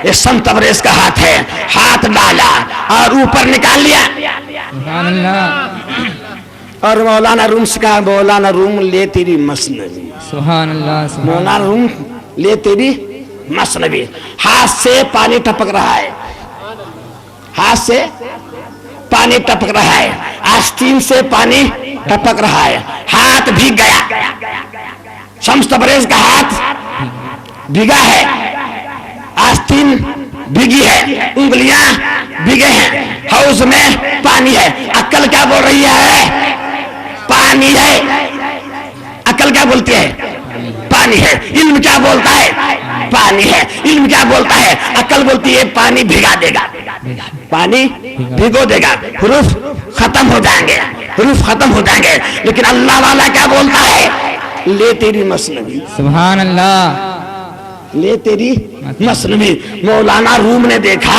یہ شمس تبریز کا ہاتھ ہے. ہاتھ ڈالا اور اوپر نکال لیا. سبحان اللہ. اور مولانا روم سے کہا مولانا روم لے تیری مثنوی. سبحان اللہ. مولانا روم لے تیری مثنوی. ہاتھ سے پانی ٹپک رہا ہے، ہاتھ سے پانی ٹپک رہا ہے. آستین سے پانی ٹپک رہا ہے. ہاتھ بھیگ گیا. شمس تبریز کا ہاتھ بھیگا ہے، آستین بھیگی ہے، انگلیاں بھیگے ہیں. حوض میں پانی ہے. عقل کیا بول رہی ہے؟ پانی ہے. عقل کیا بولتی ہے؟ پانی ہے. علم کیا بولتا ہے؟ پانی ہے. علم کیا بولتا ہے؟ عقل بولتی ہے پانی بھگا دے گا، پانی بھگو دے گا، حروف ختم ہو جائیں گے، حروف ختم ہو جائیں گے. لیکن اللہ والا کیا بولتا ہے؟ لے تیری مثنوی. سبحان اللہ. لے تیری مثنوی. مولانا روم نے دیکھا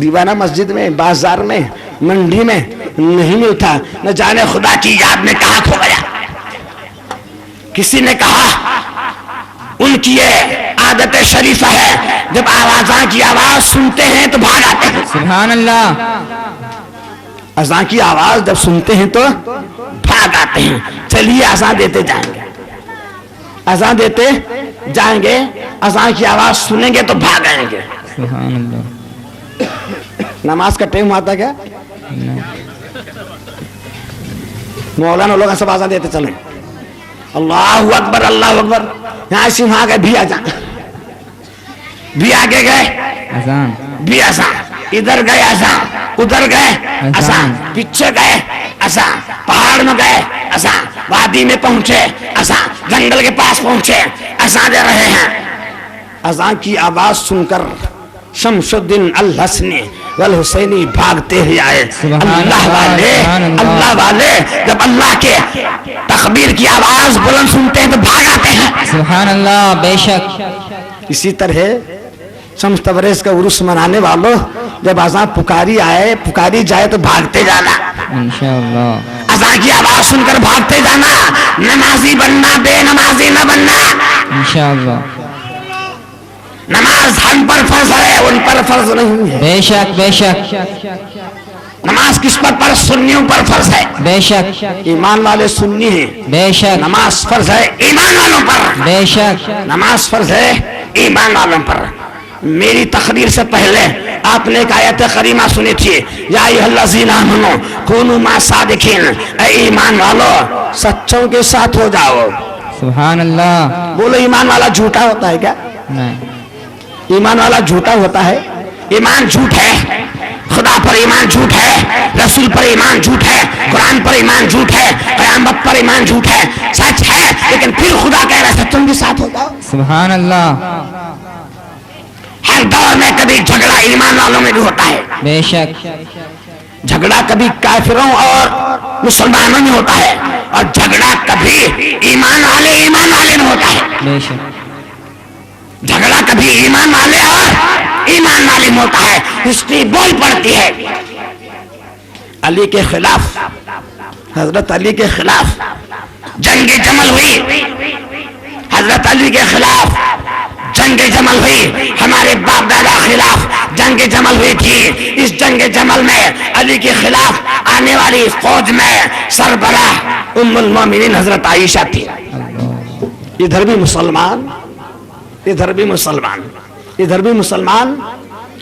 دیوانہ مسجد میں، بازار میں، منڈی میں نہیں ملتا. نہ جانے خدا کی یاد میں کہاں کھو گیا. کسی نے کہا ان کی یہ عادت شریفہ ہے جب اذان کی آواز سنتے ہیں تو بھاگ آتے ہیں. سبحان اللہ. اذان کی آواز جب سنتے ہیں تو بھاگ آتے ہیں. چلیے اذان دیتے جائیں گے، اذان دیتے جائیں گے، اذان کی آواز سنیں گے تو بھاگ آئیں گے. سبحان اللہ. نماز کا ٹائم آتا کیا؟ مولانا لوگ سب اذان دیتے چلیں، اللہ اکبر اللہ اکبر. یہاں سے وہاں گئے بھی اذان، بھی آگے گئے اذان، بھی اذان، ادھر گئے اذان، ادھر گئے اذان، پیچھے گئے اذان، پہاڑ میں گئے اذان، وادی میں پہنچے اذان، جنگل کے پاس پہنچے اذان دے رہے ہیں. اذان کی آواز سن کر شمس الدین الحسنی والحسینی بھاگتے ہی آئے. اللہ والے، اللہ والے جب اللہ کے تکبیر کی آواز بلند سنتے ہیں تو بھاگ آتے ہیں. سبحان اللہ. بے شک. اسی طرح شمس تبریز کا عرس منانے والوں جب اذان پکاری جائے تو بھاگتے جانا. انشاءاللہ. اذان کی آواز سن کر بھاگتے جانا. نمازی بننا، بے نمازی نہ بننا. انشاءاللہ. نماز ہم پر فرض ہے، ان پر فرض نہیں ہے. بے شک بے شک. نماز کس پر سنیوں پر فرض ہے. بے شک. ایمان والے سنی ہیں. بے شک. نماز فرض ہے ایمان والوں پر. بے شک. نماز فرض ہے ایمان والوں پر. میری تقریر سے پہلے آپ نے ایک آیت کریمہ سنی تھی، یا ایھا الذین آمنوا کونوا مع الصادقین. اے ایمان والو سچوں کے ساتھ ہو جاؤ. سبحان اللہ. بولو ایمان والا جھوٹا ہوتا ہے کیا؟ نہیں. ایمان والا جھوٹا ہوتا ہے؟ ایمان جھوٹ ہے، خدا پر ایمان جھوٹ ہے، رسول پر ایمان جھوٹ ہے، قرآن پر ایمان جھوٹ ہے، قیامت پر ایمان جھوٹ ہے. سچ ہے لیکن پھر خدا کہہ رہا ہے سچوں کے ساتھ ہو جاؤ. سبحان اللہ. ہر دور میں کبھی جھگڑا ایمان والوں میں بھی ہوتا ہے. بے شک. جھگڑا کبھی کافروں اور مسلمانوں میں ہوتا ہے، اور جھگڑا کبھی ایمان والے میں ہوتا ہے. بے شک. جھگڑا کبھی ایمان والے اور ایمان والے میں ہوتا ہے. ہسٹری بول پڑتی ہے علی کے خلاف، حضرت علی کے خلاف جنگ جمل ہوئی. حضرت علی کے خلاف جنگ جمل ہوئی. ہمارے باپ دادا خلاف جنگ جمل ہوئی تھی. اس جنگ جمل میں علی کے خلاف آنے والی فوج میں سربراہ ام المومنین حضرت عائشہ تھی. ادھر بھی مسلمان، ادھر بھی مسلمان، ادھر بھی مسلمان،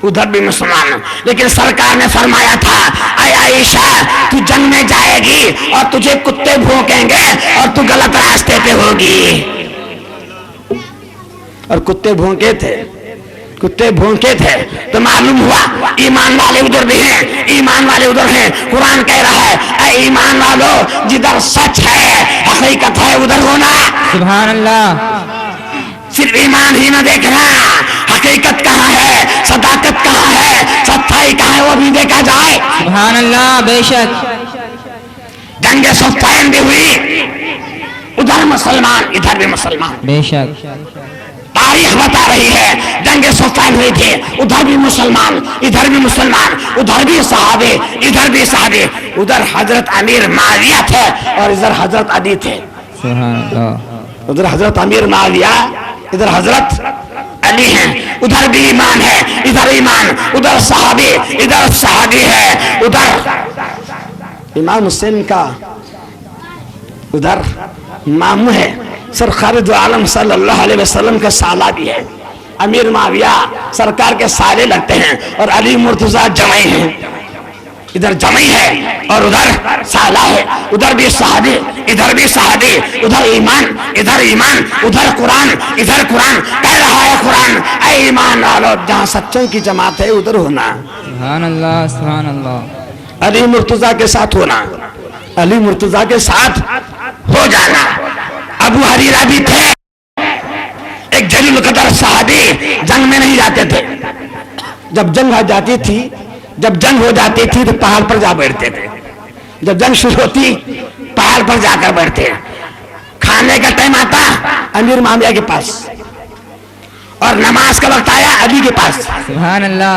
ادھر بھی مسلمان. لیکن سرکار نے فرمایا تھا اے عائشہ تو جنگ میں جائے گی اور تجھے کتے بھونکیں گے اور تو غلط راستے پہ ہوگی. اور کتے بھونکے تھے تو معلوم ہوا ایمان والے ادھر بھی ہیں، ایمان والے ادھر ہیں. قرآن کہہ رہا ہے اے ایمان والو جدھر سچ ہے حقیقت ہے ادھر ہونا. سبحان اللہ. صرف ایمان ہی نہ دیکھنا، حقیقت کہاں ہے، صداقت کہاں ہے، سچائی کہاں ہے وہ بھی دیکھا جائے. سبحان اللہ. بے شک. جنگ صفین بھی ہوئی، ادھر مسلمان ادھر بھی مسلمان. بے شک. تاریخ بتا رہی ہے جنگ صفین ہوئی تھی، ادھر بھی مسلمان ادھر بھی مسلمان، ادھر بھی صحابے ادھر بھی صحابے. ادھر حضرت امیر معاویہ تھے اور ادھر حضرت علی تھے. سبحان اللہ. ادھر حضرت امیر معاویہ ادھر حضرت علی ہیں. ادھر بھی ایمان ہے ادھر ایمان، ادھر صحابی ادھر صحابی ہے. ادھر امام حسین کا ادھر ماموں ہے، سرکار دو عالم صلی اللہ علیہ وسلم کا سالہ بھی ہے. امیر معاویہ سرکار کے سالے لگتے ہیں اور علی مرتضیٰ جمعی ہیں. ادھر جمعی ہے اور ادھر سالہ ہے. ادھر بھی صحابی ادھر بھی صحابی. ادھر ایمان ادھر ایمان، ادھر قرآن ادھر قرآن. کہہ رہا ہے قرآن اے ایمان والو جہاں سچوں کی جماعت ہے ادھر ہونا. سبحان اللہ. سبحان اللہ. علی مرتضیٰ کے ساتھ ہونا، علی مرتضیٰ کے ساتھ ہو جانا. ابو حریرہ بھی تھے، ایک جلیل القدر صحابی، جنگ میں نہیں جاتے تھے. جب جنگ ہو جاتی تھی تو پہاڑ پر جا بیٹھتے تھے. جب جنگ شروع ہوتی پہاڑ پر جا کر بیٹھتے. کھانے کا ٹائم آتا امیر معاویہ کے پاس، اور نماز کا وقت آیا علی کے پاس. سبحان اللہ.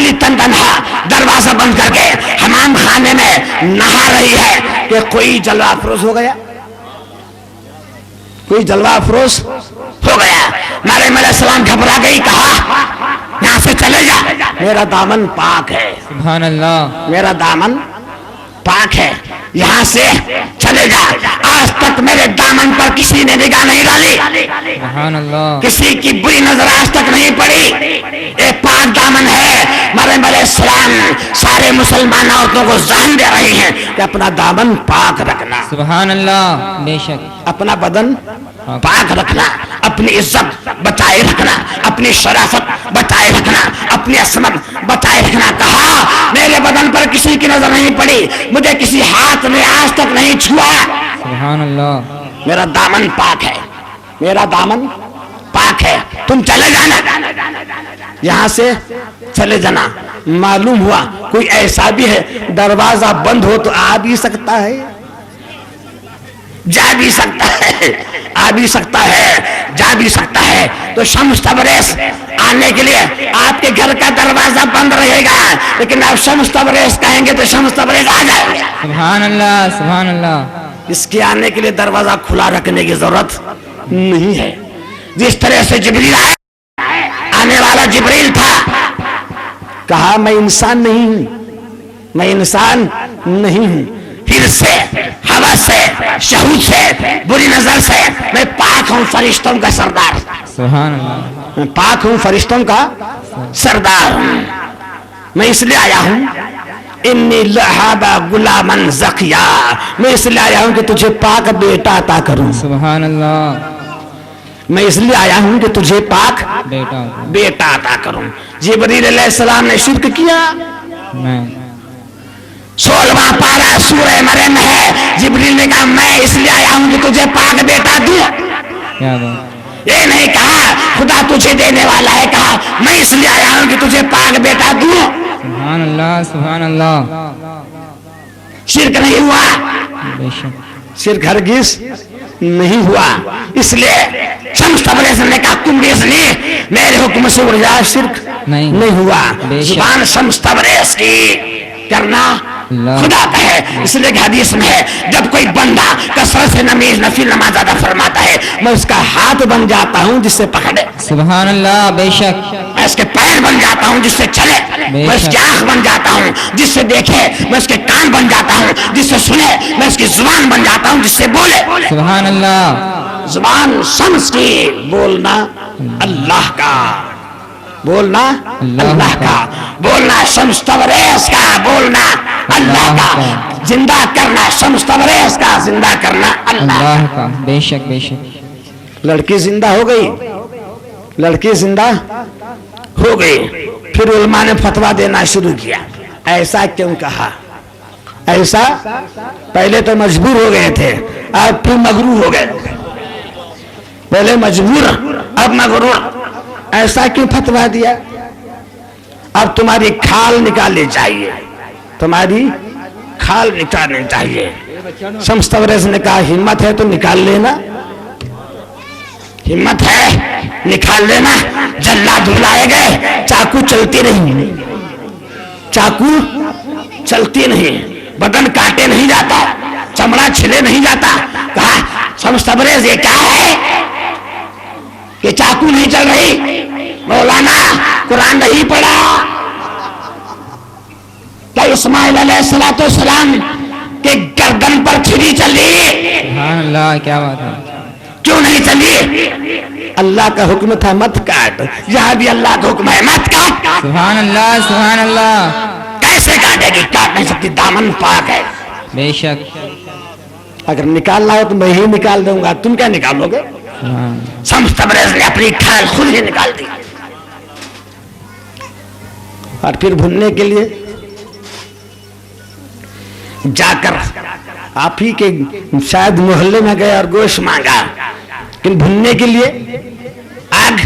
اکیلی تن تنہا دروازہ بند کر کے حمام خانے میں نہا رہی ہے کہ کوئی جلوہ افروز ہو گیا، کوئی جلوہ افروز ہو گیا. مریم علیہ السلام گھبرا گئی، کہا یہاں سے چلے جا، میرا دامن پاک ہے، سبحان اللہ، میرا دامن پاک ہے، یہاں سے چلے جا. آج تک میرے دامن پر کسی نے نگاہ نہیں ڈالی، سبحان اللہ، کسی کی بری نظر آج تک نہیں پڑی. ایک پاک دامن ہے. مریم علیہ السلام سارے مسلمان عورتوں کو ذہن دے رہی ہیں کہ اپنا دامن پاک رکھنا، سبحان اللہ، بے شک، اپنا بدن پاک رکھنا، اپنی عزت بچائے رکھنا، اپنی شرافت بچائے رکھنا، اپنی عصمت بچائے رکھنا. کہا میرے بدن پر کسی کی نظر نہیں پڑی، مجھے کسی ہاتھ نے آج تک نہیں چھوا، سبحان اللہ، میرا دامن پاک ہے، میرا دامن پاک ہے، تم چلے جانا، یہاں سے چلے جانا. معلوم ہوا کوئی ایسا بھی ہے دروازہ بند ہو تو آ بھی سکتا ہے، جا بھی سکتا ہے، آ بھی سکتا ہے، جا بھی سکتا ہے. تو شمس تبریز آنے کے لیے آپ کے گھر کا دروازہ بند رہے گا، لیکن آپ شمس تبریز کہیں گے تو شمس تبریز آ جائے گا. سبحان اللہ، سبحان اللہ، اس کے آنے کے لیے دروازہ کھلا رکھنے کی ضرورت نہیں ہے. جس طرح سے جبریل آنے والا جبریل تھا، کہا میں انسان نہیں ہوں، میں انسان نہیں ہوں، پھر سے ہوا سے شہود سے بری نظر سے میں پاک ہوں، فرشتوں کا سردار، سبحان اللہ، میں پاک ہوں، فرشتوں کا سردار ہوں. میں اس لیے آیا ہوں انی لہابا غلامن زکیا، میں اس لیے آیا ہوں کہ تجھے پاک بیٹا عطا کروں، سبحان اللہ، میں اس لیے آیا ہوں کہ تجھے پاک بیٹا، بیٹا عطا کروں. جبریل علیہ السلام نے شرک کیا. میں 16واں پارہ سورہ مریم ہے. جبریل نے کہا میں اس لیے آیا ہوں کہ تجھے پاک بیٹا دوں. کیا بات، یہ نہیں کہا خدا تجھے دینے والا ہے، کہا میں اس لیے آیا ہوں کہ تجھے پاک بیٹا دوں. سبحان اللہ، سبحان اللہ، شرک نہیں ہوا، بے شک، شرک ہرگز نہیں ہوا. اس لیے شمس تبریز نے کہا تم بیزنی میرے حکم سے اڑ جا، شرک نہیں ہوا. بے شک. زبان شمس تبریز کی کرنا اللہ. خدا کا ہے. اس لیے کہ حدیث میں ہے جب کوئی بندہ کثرت سے نفل نماز ادا فرماتا ہے میں اس کا ہاتھ بن جاتا ہوں جس سے پکڑے، سبحان اللہ، بے شک، میں اس کے پیر بن جاتا ہوں جس سے چلے، میں اس کی آنکھ بن جاتا ہوں جس سے دیکھے، میں اس کے کان بن جاتا ہوں جس سے سنے، میں اس کی زبان بن جاتا ہوں جس سے بولے. سبحان اللہ، زبان شمس کی، بولنا اللہ کا، بولنا اللہ کا، بولنا شمس تبریز کا، بولنا اللہ کا، زندہ کرنا شمس تبریز کا، زندہ کرنا اللہ اللہ کا، بے شک، بے شک، لڑکی زندہ ہو گئی، لڑکی زندہ ہو گئی. پھر علماء نے فتویٰ دینا شروع کیا. ایسا کیوں کہا؟ ایسا پہلے تو مجبور ہو گئے تھے، اب پھر مغرور ہو گئے. پہلے مجبور اب مغرور. ایسا کیوں فتویٰ دیا؟ اب تمہاری کھال نکالنی چاہیے، تمہاری کھال نکالنی چاہیے. شمس تبریز نے کہا ہمت ہے تو نکال لینا، ہمت ہے نکال لینا. جلاد بلائے گئے، چاقو چلتی نہیں، چاقو چلتی نہیں، بدن کاٹے نہیں جاتا، چمڑا چھلے نہیں جاتا. کہا شمس تبریز یہ کیا ہے کہ چاقو نہیں چل رہی؟ مولانا قرآن نہیں پڑھا کہ اسماعیل علیہ السلام کے گردن پر چھری چلی؟ سبحان اللہ، کیا بات ہے، کیوں نہیں چلی؟ اللہ کا حکم تھا مت کاٹ، یہاں بھی اللہ کا حکم ہے مت کاٹ. سبحان اللہ، سبحان اللہ، کیسے کاٹے گی؟ کاٹ نہیں سکتی، دامن پاک ہے. بے شک، اگر نکالنا ہو تو میں ہی نکال دوں گا، تم کیا نکالو گے؟ شمس تبریز نے اپنی کھال خود ہی نکال دی. اور پھر بھننے کے لیے جا کر آپ ہی کے شاید محلے میں گئے اور گوشت مانگا، لیکن بھننے کے لیے آگ،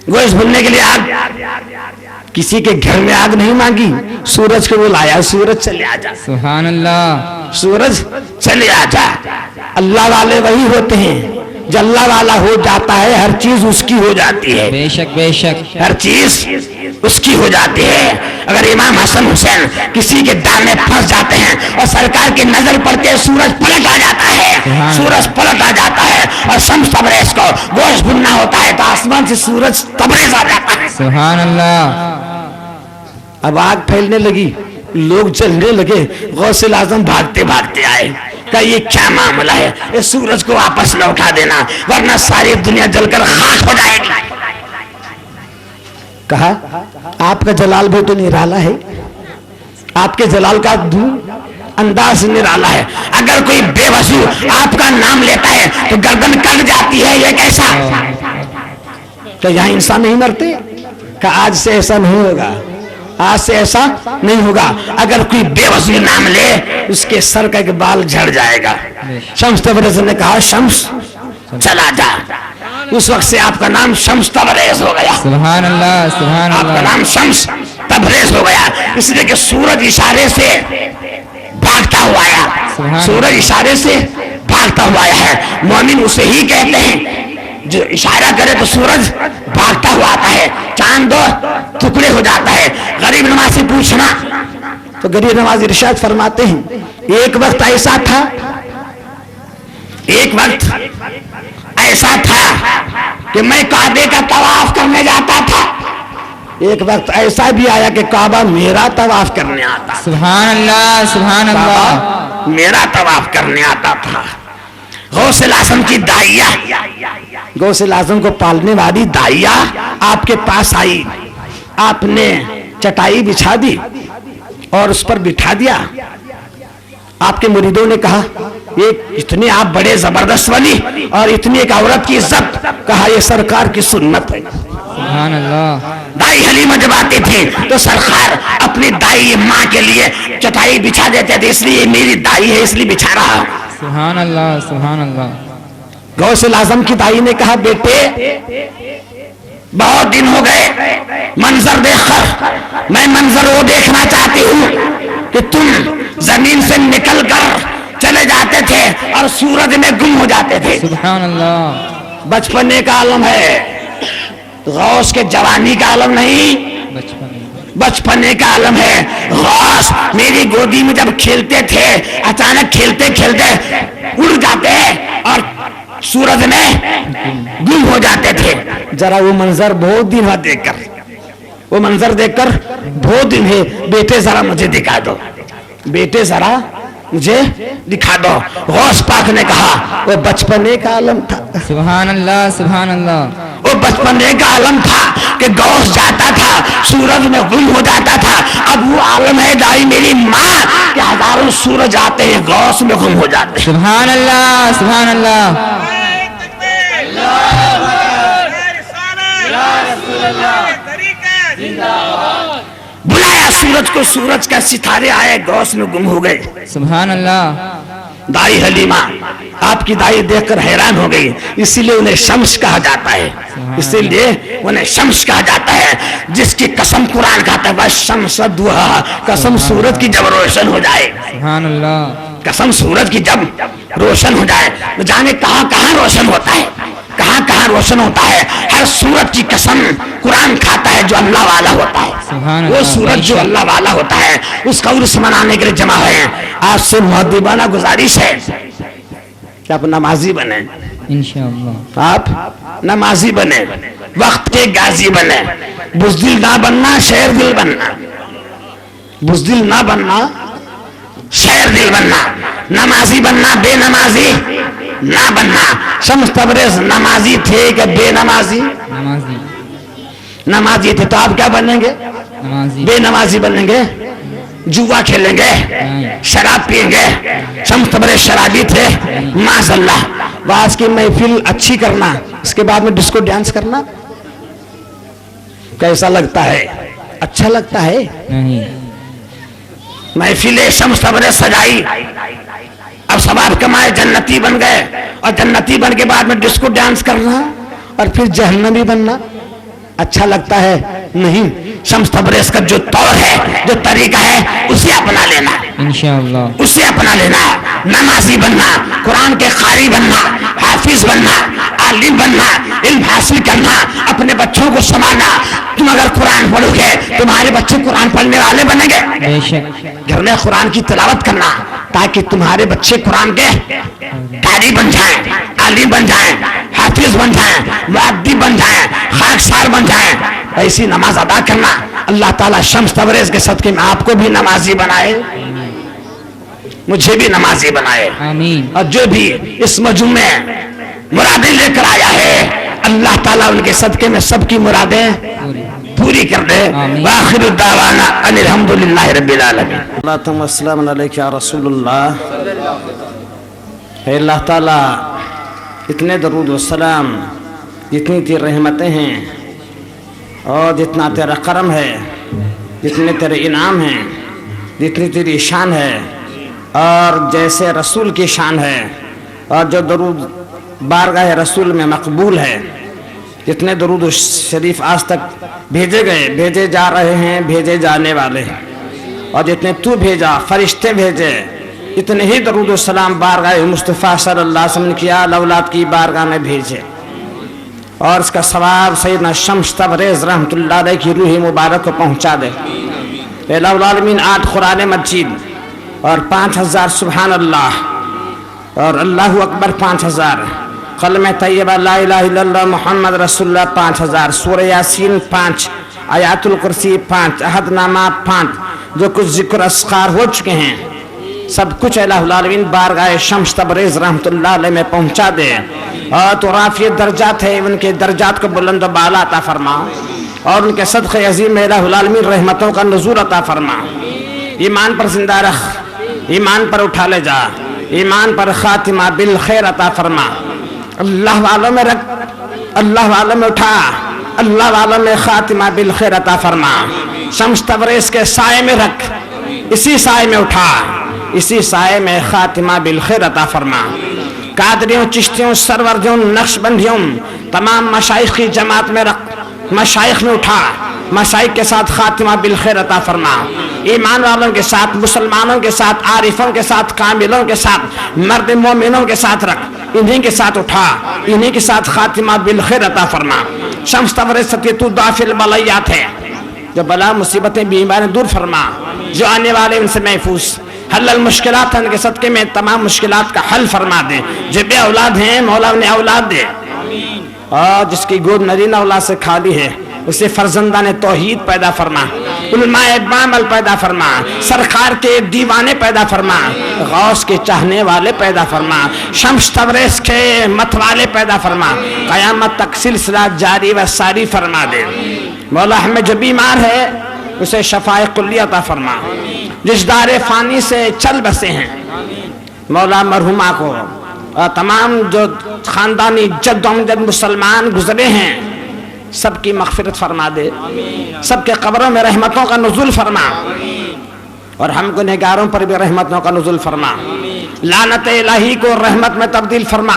گوشت بھننے کے لیے آگ. کسی کے گھر میں آگ نہیں مانگی، سورج کو بلایا، سورج چلے آ جا، سبحان اللہ، سورج چلے آ جا. اللہ والے وہی ہوتے ہیں، جو اللہ والا ہو جاتا ہے ہر چیز اس کی ہو جاتی ہے، بے شک، بے شک، ہر چیز اس کی ہو جاتی ہے. اگر امام حسن حسین کسی کے دار میں پھنس جاتے ہیں اور سرکار کی نظر پڑتے ہیں سورج پلٹ آ جاتا ہے, سورج پلٹ آ جاتا ہے اور شمس تبریز کو گوشت بننا ہوتا ہے تو آسمان سے سورج تبریز آ جاتا ہے. سبحان اللہ. اب آگ پھیلنے لگی, لوگ جلنے لگے, غوث اعظم بھاگتے بھاگتے آئے, کہ یہ کیا معاملہ ہے, یہ سورج کو واپس لوٹا دینا ورنہ ساری دنیا جل کر خاک ہو جائے گی. کہا آپ کا جلال بھی تو نرالا ہے, آپ کے جلال کا انداز نرالا ہے, اگر کوئی بے وضو آپ کا نام لیتا ہے تو گردن کٹ جاتی ہے, یہ کیسا؟ کہ یہاں انسان نہیں مرتے, کہ آج سے ایسا نہیں ہوگا, آج سے ایسا نہیں ہوگا. اگر کوئی بے وضو نام لے اس کے سر کا ایک بال جھڑ جائے گا. شمس تبریز نے کہا شمس چلا جا. اس وقت سے آپ کا نام شمس تبریز ہو گیا. سبحان اللہ, سبحان آپ کا اللہ. نام شمس تبریز ہو گیا, اس لیے کہ سورج اشارے سے بھاگتا ہوا آیا, سورج اشارے سے بھاگتا ہوا آیا ہے. مومن اسے ہی کہتے ہیں جو اشارہ کرے تو سورج بھاگتا ہوا آتا ہے, چاند دو ٹکڑے ہو جاتا ہے. غریب نواز سے پوچھنا تو غریب نواز ارشاد فرماتے ہیں ایک وقت ایسا تھا, ایک وقت ایسا تھا کہ میں کعبے کا طواف کرنے جاتا تھا, ایک وقت ایسا بھی آیا کہ کعبہ میرا طواف کرنے آتا, سبحان اللہ, سبحان اللہ. کعبہ میرا طواف کرنے آتا تھا. غوث اعظم کی داعیہ, غوث اعظم کو پالنے والی داعیہ آپ کے پاس آئی, آپ نے چٹائی بچھا دی اور اس پر بٹھا دیا. آپ کے مریدوں نے کہا ایک اتنے آپ بڑے زبردست ولی اور اتنی ایک عورت کی عزت, کہا یہ سرکار کی سنت ہے. سبحان اللہ. دائی حلیمہ جب آتی تھی تو سرکار اپنی دائی ماں کے لیے چٹائی بچھا دیتے تھے, اس لیے میری دائی ہے اس لیے بچھا رہا. سبحان اللہ, سبحان اللہ. غوث اعظم کی دائی نے کہا بیٹے بہت دن ہو گئے منظر دیکھ کر, میں منظر وہ دیکھنا چاہتی ہوں کہ تم زمین سے نکل کر چلے جاتے تھے اور سورج میں گم ہو جاتے تھے. سبحان اللہ. بچپنے کا عالم ہے, غوث کے جوانی کا عالم نہیں, بچپنے کا عالم ہے. غوث میری گودی میں جب کھیلتے تھے اچانک کھیلتے کھیلتے اڑ جاتے اور سورج میں گم ہو جاتے تھے. ذرا وہ منظر بہت دن ہے دیکھ کر, وہ منظر دیکھ کر بہت دن ہے, بیٹے ذرا مجھے دکھا دو, بیٹے ذرا مجھے دکھا دو. غوث پاک نے کہا وہ بچپنے کا عالم تھا, سبحان اللہ, سبحان اللہ. وہ بچپنے کا عالم تھا کہ غوث جاتا تھا سورج میں گم ہو جاتا تھا. اب وہ عالم ہے دائی میری ماں کہ ہزاروں سورج آتے ہیں غوث میں گم ہو جاتے ہیں. سبحان اللہ, سبحان اللہ. بلایا سورج کو, سورج کا ستارے آئے غوث میں گم ہو گئے. سبحان اللہ. دائی حلیمہ آپ کی دائی دیکھ کر حیران ہو گئی, اسی لیے انہیں شمس کہا جاتا ہے, اسی لیے انہیں شمس کہا جاتا ہے جس کی قسم قرآن کہتا ہے والشمس والضحیٰ, قسم سورج کی جب روشن ہو جائے, سبحان اللہ. قسم سورج کی جب روشن ہو جائے, جانے کہاں کہاں روشن ہوتا ہے, کہاں کہاں روشن ہوتا ہے. ہر سورج کی قسم قرآن کھاتا ہے جو اللہ والا ہوتا ہے, وہ سورج جو اللہ والا ہوتا ہے اس کا عرس منانے کے لیے جمع ہوئے ہیں. آپ سے مؤدبانہ گزارش ہے کہ آپ نمازی بنیں, انشاءاللہ آپ نمازی بنیں, وقت کے غازی بنیں, بزدل نہ بننا شیر دل بننا, بزدل نہ بننا شیر دل بننا, نمازی بننا بے نمازی نہ بننا. شمس تبریز نمازی تھے کہ بے نمازی؟ نمازی. نمازی تھے تو آپ کیا بنیں گے؟ نمازی. بے نمازی بنیں گے, جوا کھیلیں گے, شراب پئیں گے. شمس تبریز شرابی تھے معاذ اللہ. واز کی محفل اچھی کرنا, اس کے بعد میں ڈسکو ڈانس کرنا کیسا لگتا ہے؟ اچھا لگتا ہے؟ نہیں. محفل شمس تبریز سجائی, اب ثواب کمائے جنتی بن گئے, اور جنتی بن کے بعد میں ڈسکو ڈانس کرنا اور پھر جہنمی بننا اچھا لگتا ہے؟ نہیں. شمس تبریز کا جو طور ہے, جو طریقہ ہے, اسے اپنا لینا, انشاءاللہ اسے اپنا لینا. نمازی بننا, قرآن کے قاری بننا, حافظ بننا, عالم بننا، علم حاصل کرنا، اپنے بچوں کو سنبھالنا. تم اگر قرآن پڑھو گے تمہارے بچے قرآن پڑھنے والے بنیں گے. بے شک گھر میں قرآن کی تلاوت کرنا تاکہ تمہارے بچے قرآن کے قاری بن جائیں، عالم بن جائیں، حافظ بن جائیں، مؤدب بن جائیں، خاکسار بن جائیں. ایسی نماز ادا کرنا. اللہ تعالیٰ شمس تبریز کے صدقے میں آپ کو بھی نمازی بنائے، مجھے بھی نمازی بنائے. آمین. اور جو بھی اس مجمع میں مرادیں لے کر آیا ہے اللہ تعالیٰ ان کے صدقے میں سب کی مرادیں پوری کر دے. وآخر الدعوانا ان الحمدللہ رب العالمین. اللہ السلام علیکم یا رسول اللہ. اے اللہ تعالیٰ اتنے درود و سلام، جتنی تیری رحمتیں ہیں اور جتنا تیرا کرم ہے، جتنے تیرے انعام ہیں، جتنی تیری شان ہے اور جیسے رسول کی شان ہے، اور جو درود بارگاہ رسول میں مقبول ہے، جتنے درود شریف آج تک بھیجے گئے، بھیجے جا رہے ہیں، بھیجے جانے والے، اور جتنے تو بھیجا، فرشتے بھیجے، اتنے ہی درود و سلام بارگاہ مصطفیٰ صلی اللہ علیہ وسلم کی آل اولاد کی بارگاہ میں بھیجے. اور اس کا ثواب سیدنا شمس تبریز رحمت اللہ علیہ کی روح مبارک کو پہنچا دے. الہ العالمین 8 قرآن مجید اور 5000 سبحان اللہ اور اللہ اکبر 5000، کلمہ طیبہ لا الہ الا اللہ محمد رسول اللہ 5000، سورہ یاسین 5، آیات الکرسی 5، عہد نامہ 5، جو کچھ ذکر اذکار ہو چکے ہیں سب کچھ الہ العالمین بارگاہ شمس تبریز رحمت اللہ علیہ میں پہنچا دے. اور تو رافع درجات ہے، ان کے درجات کو بلند و بالا عطا فرما، اور ان کے صدقے عظیم میں الہ العالمین رحمتوں کا نزول عطا فرما. ایمان پر زندہ رکھ، ایمان پر اٹھا لے جا، ایمان پر خاتمہ بالخیر عطا فرما. اللہ والوں میں رکھ، اللہ والوں میں اٹھا، اللہ والوں میں خاتمہ بالخیر عطا فرما. شمس تبریز کے سائے میں رکھ، اسی سائے میں اٹھا، اسی سائے میں خاتمہ بالخیر عطا فرما. قادریوں، چشتیوں، سروردیوں، نقشبندیوں تمام مشائخ کی جماعت میں رکھ، مشائخ میں اٹھا، مشائخ کے ساتھ خاتمہ بالخیر عطا فرما. ایمان والوں کے ساتھ، مسلمانوں کے ساتھ، عارفوں کے ساتھ، کاملوں کے ساتھ، مرد مومنوں کے ساتھ رکھ، انہیں کے ساتھ اٹھا، انہیں کے ساتھ خاتمہ بالخیر عطا فرما. شمس تبریز تو دافع البلیات ہے، جو بلا مصیبتیں بیماریاں دور فرما، جو آنے والے ان سے محفوظ. حل المشکلات ان کے صدقے میں تمام مشکلات کا حل فرما دے. جو بے اولاد ہیں مولا انہیں اولاد دے، اور جس کی گود نرینہ اولاد سے خالی ہے اسے فرزندان توحید پیدا فرما، علماء بامل پیدا فرما، سرکار کے دیوانے پیدا فرما، غوث کے چاہنے والے پیدا فرما، شمس تبریز کے مت والے پیدا فرما، قیامت تک سلسلہ جاری و ساری فرما دے. مولا ہمیں جو بیمار ہے اسے شفاء کلی عطا فرما. جس دار فانی سے چل بسے ہیں مولا مرحومہ کو، اور تمام جو خاندانی جد و امجد مسلمان گزرے ہیں سب کی مغفرت فرما دے، سب کے قبروں میں رحمتوں کا نزول فرما، اور ہم گنہگاروں پر بھی رحمتوں کا نزول فرما. لعنت الہی کو رحمت میں تبدیل فرما.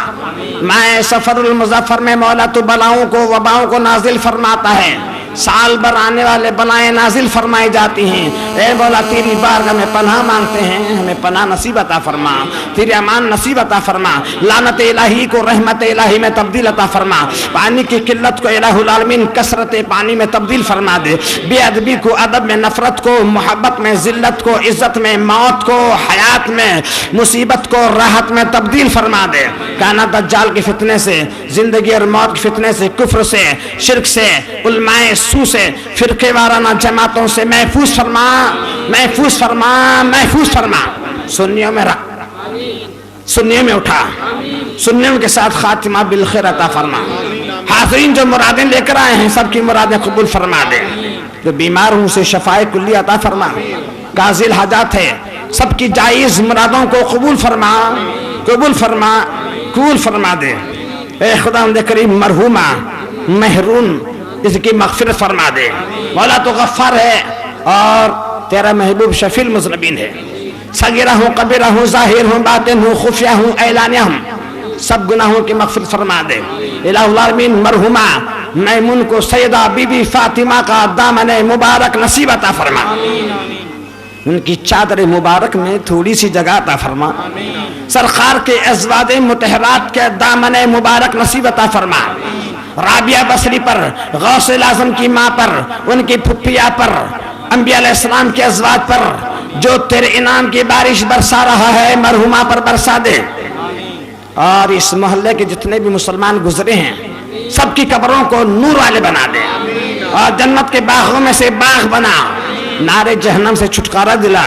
میں سفر المظفر میں مولا تو بلاؤں کو، وباؤں کو نازل فرماتا ہے. سال بھر آنے والے بلائیں نازل فرمائی جاتی ہیں. اے مولا تیری بارگاہ میں پناہ مانگتے ہیں، ہمیں پناہ نصیب عطا فرما، تیرے امان نصیب عطا فرما. لعنت الہی کو رحمت الہی میں تبدیل عطا فرما. پانی کی قلت کو الہ العالمین کثرت پانی میں تبدیل فرما دے. بے ادبی کو ادب میں، نفرت کو محبت میں، ذلت کو عزت میں، موت کو حیات میں، مصیبت کو راحت میں تبدیل فرما دے. کانا دجال کے فتنے سے، زندگی اور موت کے فتنے سے، کفر سے، شرک سے، علماء سو سے، فرقے وارانہ جماعتوں سے محفوظ فرما، محفوظ فرما، محفوظ فرما. سنیوں میں رکھ، سنیوں میں اٹھا، سنیوں کے ساتھ خاتمہ بالخیر عطا فرما. حاضرین جو مرادیں لے کر آئے ہیں سب کی مرادیں قبول فرما دے. جو بیمار ہوں اسے شفاء کلی عطا فرما. قاضی الحاجات ہے سب کی جائز مرادوں کو قبول فرما، قبول فرما، قبول فرما دے. اے خداوند کریم مرحومہ محرون اس کی مغفرت فرما دے. مولا تو غفار ہے اور تیرا محبوب شفیع المذنبین ہے. صغیرہ ہوں، کبیرہ ہوں، ظاہر ہوں، باطن ہوں، خفیہ ہوں، اعلانیہ ہوں، سب گناہوں کی مغفرت فرما دے. الہ العالمین مرحومہ میمون کو سیدہ بی بی فاطمہ کا دامن مبارک نصیب عطا فرما. ان کی چادر مبارک میں تھوڑی سی جگہ عطا فرما، سرکار کے ازواج مطہرات کے دامن مبارک نصیب عطا فرما، رابعہ بصری پر، غوث اعظم کی ماں پر، ان کی پھپھیا پر، انبیاء علیہ السلام کے ازواج پر جو تیرے انعام کی بارش برسا رہا ہے مرحومہ پر برسا دے، اور اس محلے کے جتنے بھی مسلمان گزرے ہیں سب کی قبروں کو نور والے بنا دے، اور جنت کے باغوں میں سے باغ بنا، نارے جہنم سے چھٹکارا دلا،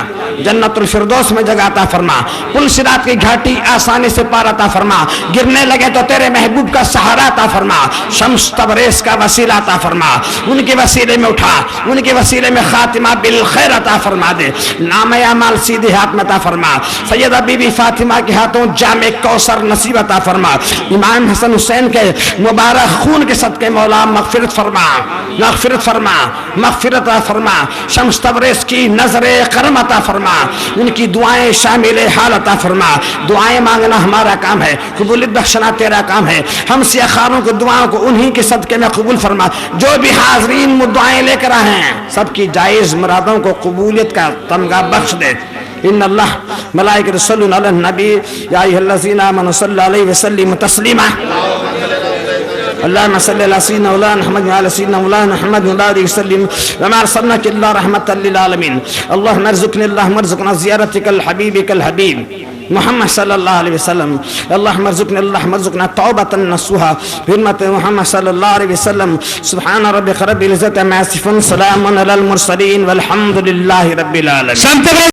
جنت الفردوس میں جگہ عطا فرما، پل صراط کی گھاٹی آسانی سے پار عطا فرما، گرنے لگے تو تیرے محبوب کا سہارا عطا فرما، شمس تبریز کا وسیلہ عطا فرما، ان کے وسیلے میں اٹھا، ان کے وسیلے میں خاتمہ بالخیر عطا فرما دے، نام اعمال سیدھے ہاتھ میں عطا فرما، سیدہ بی بی فاطمہ کے ہاتھوں جام کوثر نصیب عطا فرما، امام حسن حسین کے مبارک خون کے صدقے مولا مغفرت فرما، مغفرت فرما، مغفرت عطا فرما، شمس تبریز کی نظر کرم عطا فرما، ان کی دعائیں شامل حال عطا فرما، دعائیں مانگنا ہمارا کام ہے، قبولیت بخشنا تیرا کام ہے، ہم سیاخاروں کو دعاؤں کو انہی کے صدقے میں قبول فرما، جو بھی حاضرین دعائیں لے کر آئے ہیں سب کی جائز مرادوں کو قبولیت کا تمغہ بخش دے۔ ان اللہ ملائکۃ یصلون علی النبی یا ایھا الذین آمنوا صلوا علیہ وسلموا تسلیما، اللهم صل على سيدنا مولانا محمد وعلى سيدنا مولانا محمد وبارك وسلم وما ارسلناك الا رحمة للعالمين، اللهم ارزقنا زيارتك الحبيبك الحبيب محمد صلی اللہ علیہ وسلم، اللهم ارزقنا توبة نصوحا بحرمة محمد صلی اللہ علیہ وسلم، سبحان ربك رب العزة عما يصفون، سلام على المرسلين والحمد لله رب العالمين۔